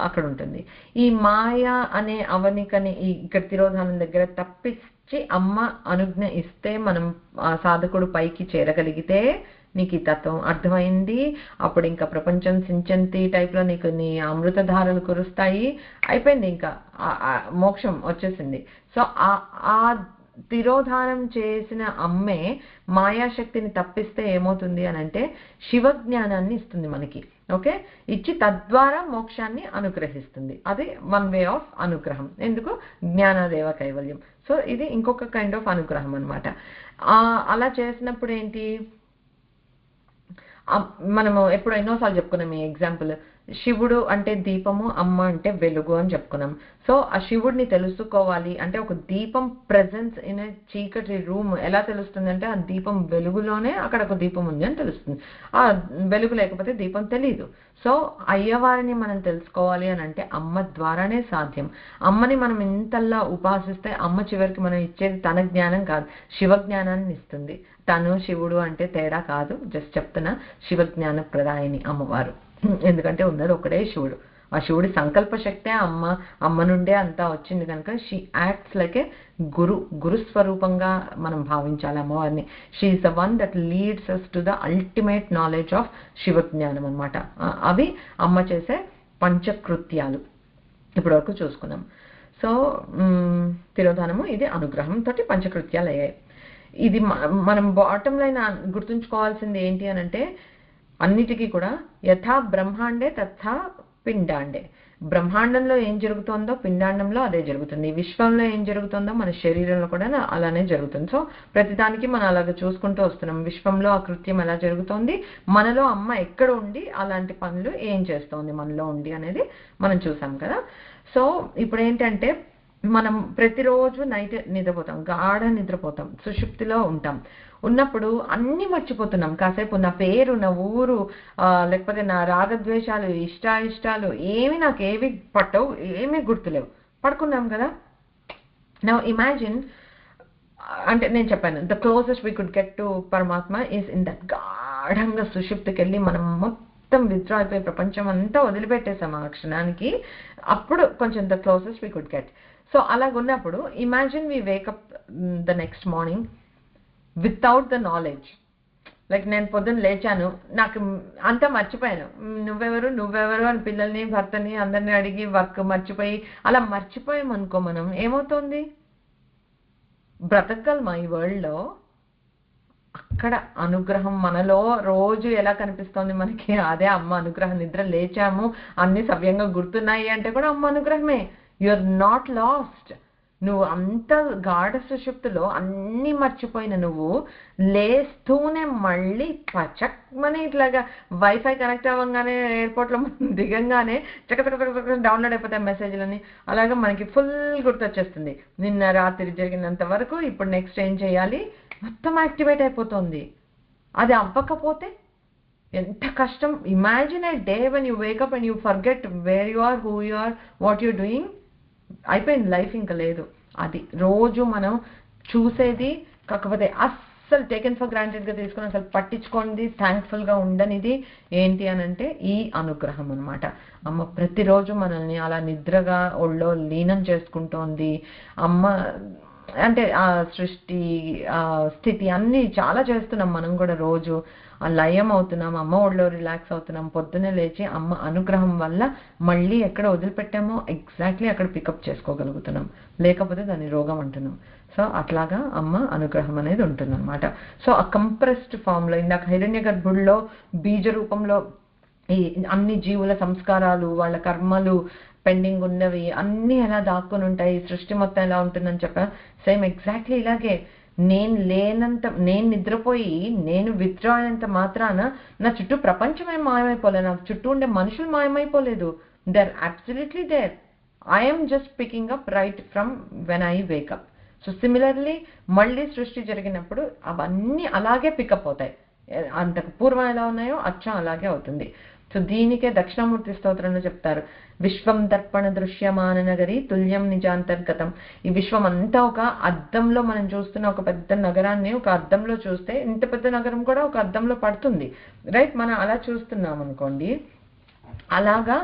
అక్కడ ఉంటుంది. ఈ మాయ అనే అవనికని ఇక్కడ తిరోధానం దగ్గర తప్పించి అమ్మ అనుజ్ఞ ఇస్తే మనం ఆ సాధకుడు పైకి చేరగలిగితే నీకు ఈ తత్వం అర్థమైంది. అప్పుడు ఇంకా ప్రపంచం సించంతి టైప్లో నీకు నీ అమృతధారలు కురుస్తాయి, అయిపోయింది, ఇంకా మోక్షం వచ్చేసింది. సో ఆ తిరోధానం చేసిన అమ్మే మాయాశక్తిని తప్పిస్తే ఏమవుతుంది అని అంటే శివజ్ఞానాన్ని ఇస్తుంది మనకి. ఓకే, ఇచ్చి తద్వారా మోక్షాన్ని అనుగ్రహిస్తుంది. అది వన్ వే ఆఫ్ అనుగ్రహం. ఎందుకు? జ్ఞానదేవ కైవల్యం. సో ఇది ఇంకొక కైండ్ ఆఫ్ అనుగ్రహం అనమాట. అలా చేసినప్పుడు ఏంటి, మనము ఎప్పుడు ఎన్నోసార్లు చెప్పుకున్నాం ఈ ఎగ్జాంపుల్. శివుడు అంటే దీపము, అమ్మ అంటే వెలుగు అని చెప్పుకున్నాం. సో ఆ శివుడిని తెలుసుకోవాలి అంటే ఒక దీపం ప్రెజెన్స్ ఇన్ ఏ చీకటి రూమ్ ఎలా తెలుస్తుంది అంటే ఆ దీపం వెలుగులోనే అక్కడ ఒక దీపం ఉంది అని తెలుస్తుంది. ఆ వెలుగు లేకపోతే దీపం తెలీదు. సో అయ్యవారిని మనం తెలుసుకోవాలి అని అంటే అమ్మ ద్వారానే సాధ్యం. అమ్మని మనం ఇంతల్లా ఉపాసిస్తే అమ్మ చివరికి మనం ఇచ్చేది తన జ్ఞానం కాదు, శివ జ్ఞానాన్ని ఇస్తుంది. తను శివుడు అంటే తేడా కాదు, జస్ట్ చెప్తున్నా, శివజ్ఞాన ప్రదాయిని అమ్మవారు. ఎందుకంటే ఉన్నది ఒకడే శివుడు, ఆ శివుడి సంకల్ప శక్తే అమ్మ నుండే అంతా వచ్చింది కనుక షీ యాక్ట్స్ లైక్ ఏ గురు స్వరూపంగా మనం భావించాలి అమ్మవారిని. She is the one that leads us to the ultimate knowledge of శివజ్ఞానం అనమాట. అవి అమ్మ చేసే పంచకృత్యాలు ఇప్పటి వరకు చూసుకున్నాం. సో తిరోధానము ఇది అనుగ్రహం తోటి పంచకృత్యాలు అయ్యాయి. ఇది మనం బాటమ్ లైన్ గుర్తుంచుకోవాల్సింది ఏంటి అని అంటే, అన్నిటికీ కూడా యథా బ్రహ్మాండే తథా పిండాండే. బ్రహ్మాండంలో ఏం జరుగుతుందో పిండాండంలో అదే జరుగుతుంది. విశ్వంలో ఏం జరుగుతుందో మన శరీరంలో కూడా అలానే జరుగుతుంది. సో ప్రతిదానికి మనం అలాగ చూసుకుంటూ వస్తున్నాం. విశ్వంలో ఆ కృత్యం ఎలా జరుగుతోంది, మనలో అమ్మ ఎక్కడ ఉండి అలాంటి పనులు ఏం చేస్తోంది మనలో ఉండి అనేది మనం చూసాం కదా. సో ఇప్పుడు ఏంటంటే, మనం ప్రతిరోజు నైట్ నిద్రపోతాం, గాఢ నిద్రపోతాం, సుషుప్తిలో ఉంటాం. ఉన్నప్పుడు అన్ని మర్చిపోతున్నాం. కాసేపు నా పేరు, నా ఊరు, లేకపోతే నా రాగద్వేషాలు, ఇష్టాలు నాకేవి పట్టవు, ఏమీ గుర్తులేవు, పడుకున్నాం కదా. నౌ ఇమాజిన్, అంటే నేను చెప్పాను, the closest we could get to పరమాత్మ ఈజ్ ఇన్ దట్ గాఢంగా సుషుప్తికి వెళ్ళి మనం మొత్తం విత్డ్రా అయిపోయి ప్రపంచం అంతా వదిలిపెట్టేసాం ఆ క్షణానికి. అప్పుడు కొంచెం the closest we could get. So అలాగున్నప్పుడు imagine we wake up the next morning without the knowledge. Like నేను పొద్దున్న లేచాను, నాకు అంతా మర్చిపోయాను, నువ్వెవరు అని పిల్లల్ని, భర్తని, అందరినీ అడిగి వర్క్ మర్చిపోయి అలా మర్చిపోయామనుకో, మనం ఏమవుతుంది, బ్రతకగలమా ఈ వరల్డ్లో? అక్కడ అనుగ్రహం మనలో రోజు ఎలా కనిపిస్తోంది మనకి, అదే అమ్మ అనుగ్రహం. నిద్ర లేచాము, అన్ని సవ్యంగా గుర్తున్నాయి అంటే కూడా అమ్మ అనుగ్రహమే. You are not lost. నువ్వు అంత గాఢ సుషుప్తిలో అన్ని మర్చిపోయిన నువ్వు లేస్తూనే మళ్ళీ పచక్మని ఇట్లాగా వైఫై కనెక్ట్ అవ్వగానే ఎయిర్పోర్ట్లో దిగంగానే చక్క డౌన్లోడ్ అయిపోతాయి మెసేజ్లని. అలాగే మనకి ఫుల్ గుర్తొచ్చేస్తుంది నిన్న రాత్రి జరిగినంత వరకు. ఇప్పుడు నెక్స్ట్ ఏం చేయాలి, మొత్తం యాక్టివేట్ అయిపోతుంది. అది అవ్వకపోతే ఎంత కష్టం. Imagine a day when you wake up and you forget where you are, who you are, what you doing. అయిపోయింది లైఫ్, ఇంకా లేదు. అది రోజు మనం చూసేది, కాకపోతే అస్సలు టేకెన్ ఫర్ గ్రాంటెడ్గా తీసుకుని అసలు పట్టించుకోండి, థ్యాంక్ఫుల్గా ఉండనిది ఏంటి అని అంటే ఈ అనుగ్రహం అనమాట. అమ్మ ప్రతిరోజు మనల్ని అలా నిద్రగా ఒళ్ళో లీనం చేసుకుంటోంది. అమ్మ అంటే ఆ సృష్టి, ఆ స్థితి అన్నీ చాలా చేస్తున్నాం మనం కూడా. రోజు ఆ లయం అవుతున్నాం, అమ్మ ఒళ్ళో రిలాక్స్ అవుతున్నాం. పొద్దున్నే లేచి అమ్మ అనుగ్రహం వల్ల మళ్ళీ ఎక్కడ వదిలిపెట్టామో ఎగ్జాక్ట్లీ అక్కడ పికప్ చేసుకోగలుగుతున్నాం, లేకపోతే దాన్ని రోగం అంటున్నాం. సో అట్లాగా అమ్మ అనుగ్రహం అనేది ఉంటుందన్నమాట. సో ఆ కంప్రెస్డ్ ఫామ్లో, ఇందాక హిరణ్య గర్భుల్లో బీజ రూపంలో ఈ అన్ని జీవుల సంస్కారాలు, వాళ్ళ కర్మలు, పెండింగ్ ఉన్నవి అన్నీ ఎలా దాక్కుని ఉంటాయి, సృష్టి మొత్తం ఎలా ఉంటుందని చెప్పా. సేమ్ ఎగ్జాక్ట్లీ ఇలాగే నేను నిద్రపోయి నేను విత్డ్రా అయినంత మాత్రాన నా చుట్టూ ప్రపంచమే మాయమైపోలేదు, నా చుట్టూ ఉండే మనుషులు మాయమైపోలేదు. They are absolutely there. I'm just picking up right from when I wake up. So similarly మళ్ళీ సృష్టి జరిగినప్పుడు అవన్నీ అలాగే పికప్ అవుతాయి. అంతకు పూర్వం ఎలా ఉన్నాయో అచ్చం అలాగే అవుతుంది. సో దీనికే దక్షిణామూర్తి స్తోత్రంలో చెప్తారు, విశ్వం దర్పణ దృశ్యమాన నగరి తుల్యం నిజాంతర్గతం. ఈ విశ్వం అంతా ఒక అద్దంలో మనం చూస్తున్న ఒక పెద్ద నగరాన్ని ఒక అద్దంలో చూస్తే ఇంత పెద్ద నగరం కూడా ఒక అద్దంలో పడుతుంది, రైట్? మనం అలా చూస్తున్నాం అనుకోండి. అలాగా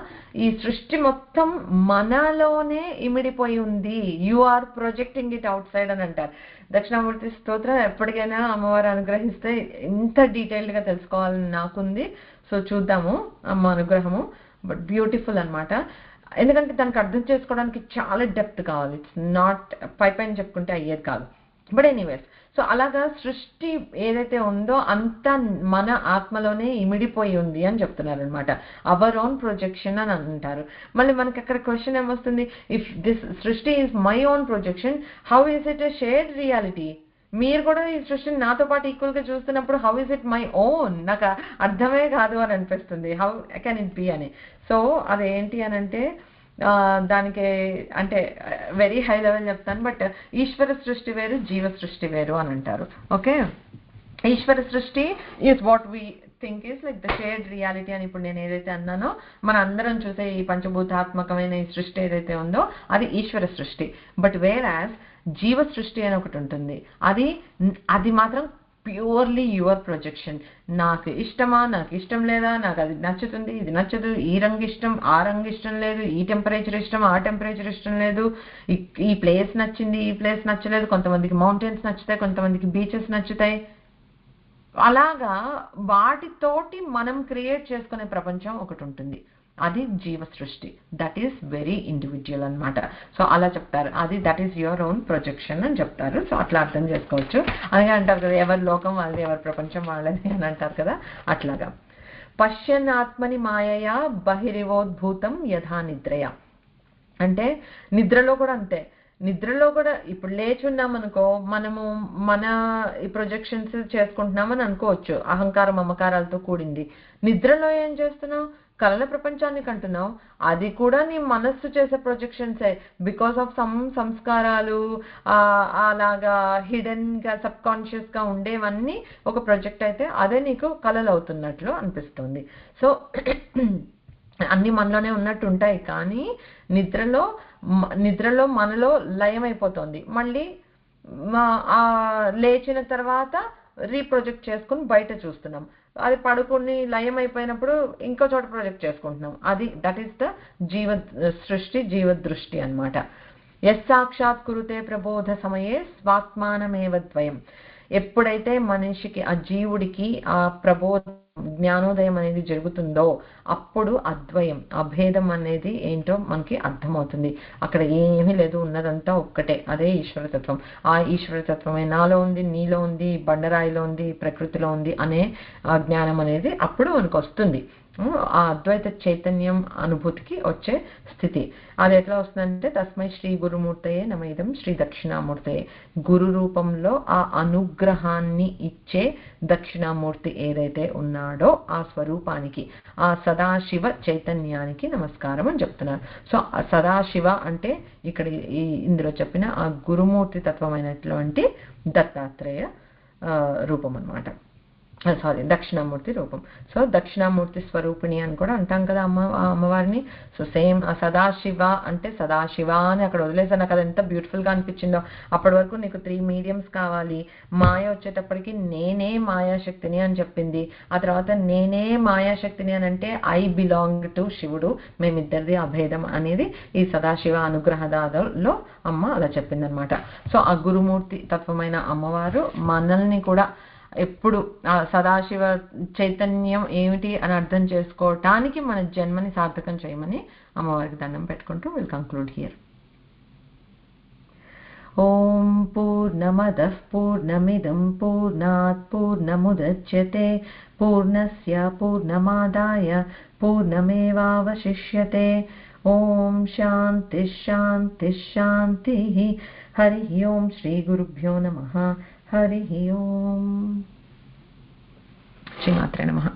ఈ సృష్టి మొత్తం మనలోనే ఇమిడిపోయి ఉంది. You are projecting it outside అని అంటారు. దక్షిణామూర్తి స్తోత్రం ఎప్పటికైనా అమ్మవారు అనుగ్రహిస్తే ఇంత డీటెయిల్డ్గా తెలుసుకోవాలని నాకుంది. సో చూద్దాము అమ్మ అనుగ్రహము. బట్ బ్యూటిఫుల్ అనమాట. ఎందుకంటే దానికి అర్థం చేసుకోవడానికి చాలా డెప్త్ కావాలి. ఇట్స్ నాట్ పైపైన చెప్పుకుంటే అయ్యేది కాదు. బట్ ఎనీవేస్, సో అలాగా సృష్టి ఏదైతే ఉందో అంతా మన ఆత్మలోనే ఇమిడిపోయి ఉంది అని చెప్తున్నారు అనమాట. అవర్ ఓన్ ప్రొజెక్షన్ అని అంటారు. మళ్ళీ మనకి అక్కడ క్వశ్చన్ ఏమొస్తుంది, ఇఫ్ దిస్ సృష్టి is my own projection, how is it a shared reality? మీరు కూడా ఈ సృష్టిని నాతో పాటు ఈక్వల్గా చూస్తున్నప్పుడు how is it my own? నాకు అర్థమే కాదు అని అనిపిస్తుంది. హౌ కెన్ ఇట్ బి అని. సో అదేంటి అని అంటే దానికి అంటే వెరీ హై లెవెల్ చెప్తాను. బట్ ఈశ్వర సృష్టి వేరు, జీవ సృష్టి వేరు అని అంటారు. ఓకే, ఈశ్వర సృష్టి is what we think is like the shared reality అని ఇప్పుడు నేను ఏదైతే అన్నానో, మన అందరం చూసే ఈ పంచభూతాత్మకమైన ఈ సృష్టి ఏదైతే ఉందో అది ఈశ్వర సృష్టి. బట్ వేర్ యాజ్ జీవ సృష్టి అని ఒకటి ఉంటుంది, అది మాత్రం ప్యూర్లీ యువర్ ప్రొజెక్షన్. నాకు ఇష్టమా, నాకు ఇష్టం లేదా, నాకు అది నచ్చుతుంది, ఇది నచ్చదు, ఈ రంగు ఇష్టం, ఆ రంగు ఇష్టం లేదు, ఈ టెంపరేచర్ ఇష్టం, ఆ టెంపరేచర్ ఇష్టం లేదు, ఈ ప్లేస్ నచ్చింది, ఈ ప్లేస్ నచ్చలేదు. కొంతమందికి మౌంటైన్స్ నచ్చుతాయి, కొంతమందికి బీచెస్ నచ్చుతాయి. అలాగా వాటితోటి మనం క్రియేట్ చేసుకునే ప్రపంచం ఒకటి ఉంటుంది. అది జీవ సృష్టి. దట్ ఈస్ వెరీ ఇండివిజువల్ అనమాట. సో అలా చెప్తారు, అది that is your own projection అని చెప్తారు. సో అట్లా అర్థం చేసుకోవచ్చు. అలాగే అంటారు కదా, ఎవరి లోకం వాళ్ళది, ఎవరి ప్రపంచం వాళ్ళది అని అంటారు కదా, అట్లాగా. పశ్యన్ ఆత్మని మాయయా బహిరివోద్భూతం యథా నిద్రయ. అంటే నిద్రలో కూడా అంతే. నిద్రలో కూడా ఇప్పుడు లేచి ఉన్నామనుకో, మనము మన ఈ ప్రొజెక్షన్స్ చేసుకుంటున్నామని అనుకోవచ్చు, అహంకారం మమకారాలతో కూడింది. నిద్రలో ఏం చేస్తున్నావు? కలల ప్రపంచాన్ని కంటున్నావు. అది కూడా నీ మనస్సు చేసే ప్రొజెక్షన్సే. బికాస్ ఆఫ్ సమ్ సంస్కారాలు అలాగా హిడెన్ గా సబ్ కాన్షియస్ గా ఉండేవన్నీ ఒక ప్రొజెక్ట్ అయితే అదే నీకు కలలు అవుతున్నట్లు అనిపిస్తుంది. సో అన్ని మనలోనే ఉన్నట్టు ఉంటాయి, కానీ నిద్రలో మనలో లయం అయిపోతుంది. మళ్ళీ లేచిన తర్వాత రీప్రొజెక్ట్ చేసుకుని బయట చూస్తున్నాం. అది పడుకుని లయం అయిపోయినప్పుడు ఇంకో చోట ప్రొజెక్ట్ చేసుకుంటున్నాం. అది దట్ ఈస్ ద జీవ సృష్టి, జీవ దృష్టి అనమాట. యస్సాక్షాత్ కురుతే ప్రబోధ సమయే స్వాత్మానమేవ ద్వయం. ఎప్పుడైతే మనిషికి, ఆ జీవుడికి ఆ ప్రబోధ జ్ఞానోదయం అనేది జరుగుతుందో అప్పుడు అద్వయం, అభేదం అనేది ఏంటో మనకి అర్థమవుతుంది. అక్కడ ఏమీ లేదు, ఉన్నదంతా ఒక్కటే, అదే ఈశ్వరతత్వం. ఆ ఈశ్వరతత్వమే నాలో ఉంది, నీలో ఉంది, బండరాయిలో ఉంది, ప్రకృతిలో ఉంది అనే జ్ఞానం అనేది అప్పుడు మనకు వస్తుంది. ఆ అద్వైత చైతన్యం అనుభూతికి వచ్చే స్థితి. అది ఎట్లా వస్తుందంటే, తస్మై శ్రీ గురుమూర్తయే నమైదం శ్రీ దక్షిణామూర్తయే. గురు రూపంలో ఆ అనుగ్రహాన్ని ఇచ్చే దక్షిణామూర్తి ఏదైతే ఉన్నాడో ఆ స్వరూపానికి, ఆ సదాశివ చైతన్యానికి నమస్కారం అని చెప్తున్నారు. సో సదాశివ అంటే ఇక్కడ ఇందులో చెప్పిన ఆ గురుమూర్తి తత్వమైనటువంటి దత్తాత్రేయ రూపం అన్నమాట. సారీ, దక్షిణామూర్తి రూపం. సో దక్షిణామూర్తి స్వరూపిణి అని కూడా అంటాం కదా అమ్మవారిని. సో సేమ్ సదాశివ అంటే సదాశివ అని అక్కడ వదిలేసాను. నాకు అది ఎంత బ్యూటిఫుల్ గా అనిపించిందో. అప్పటి వరకు నీకు 3 మీడియంస్ కావాలి, మాయ వచ్చేటప్పటికి నేనే మాయాశక్తిని అని చెప్పింది. ఆ తర్వాత నేనే మాయాశక్తిని అని అంటే ఐ బిలాంగ్ టు శివుడు, మేమిద్దరిది అభేదం అనేది ఈ సదాశివ అనుగ్రహదాలో అమ్మ అలా చెప్పిందనమాట. సో ఆ గురుమూర్తి తత్వమైన అమ్మవారు మనల్ని కూడా ఎప్పుడు సదాశివ చైతన్యం ఏమిటి అని అర్థం చేసుకోవటానికి మన జన్మని సార్థకం చేయమని అమ్మవారికి దండం పెట్టుకుంటూ విల్ కంక్లూడ్ హియర్. ఓం పూర్ణమదః పూర్ణమిదం పూర్ణాత్ పూర్ణముదచ్యతే పూర్ణస్య పూర్ణమాదాయ పూర్ణమేవావశిష్యతే. ఓం శాంతి శాంతి శాంతి. హరి ఓం. శ్రీ గురుభ్యో నమః. హరి ఓం. శ్రీమాత్రే నమః.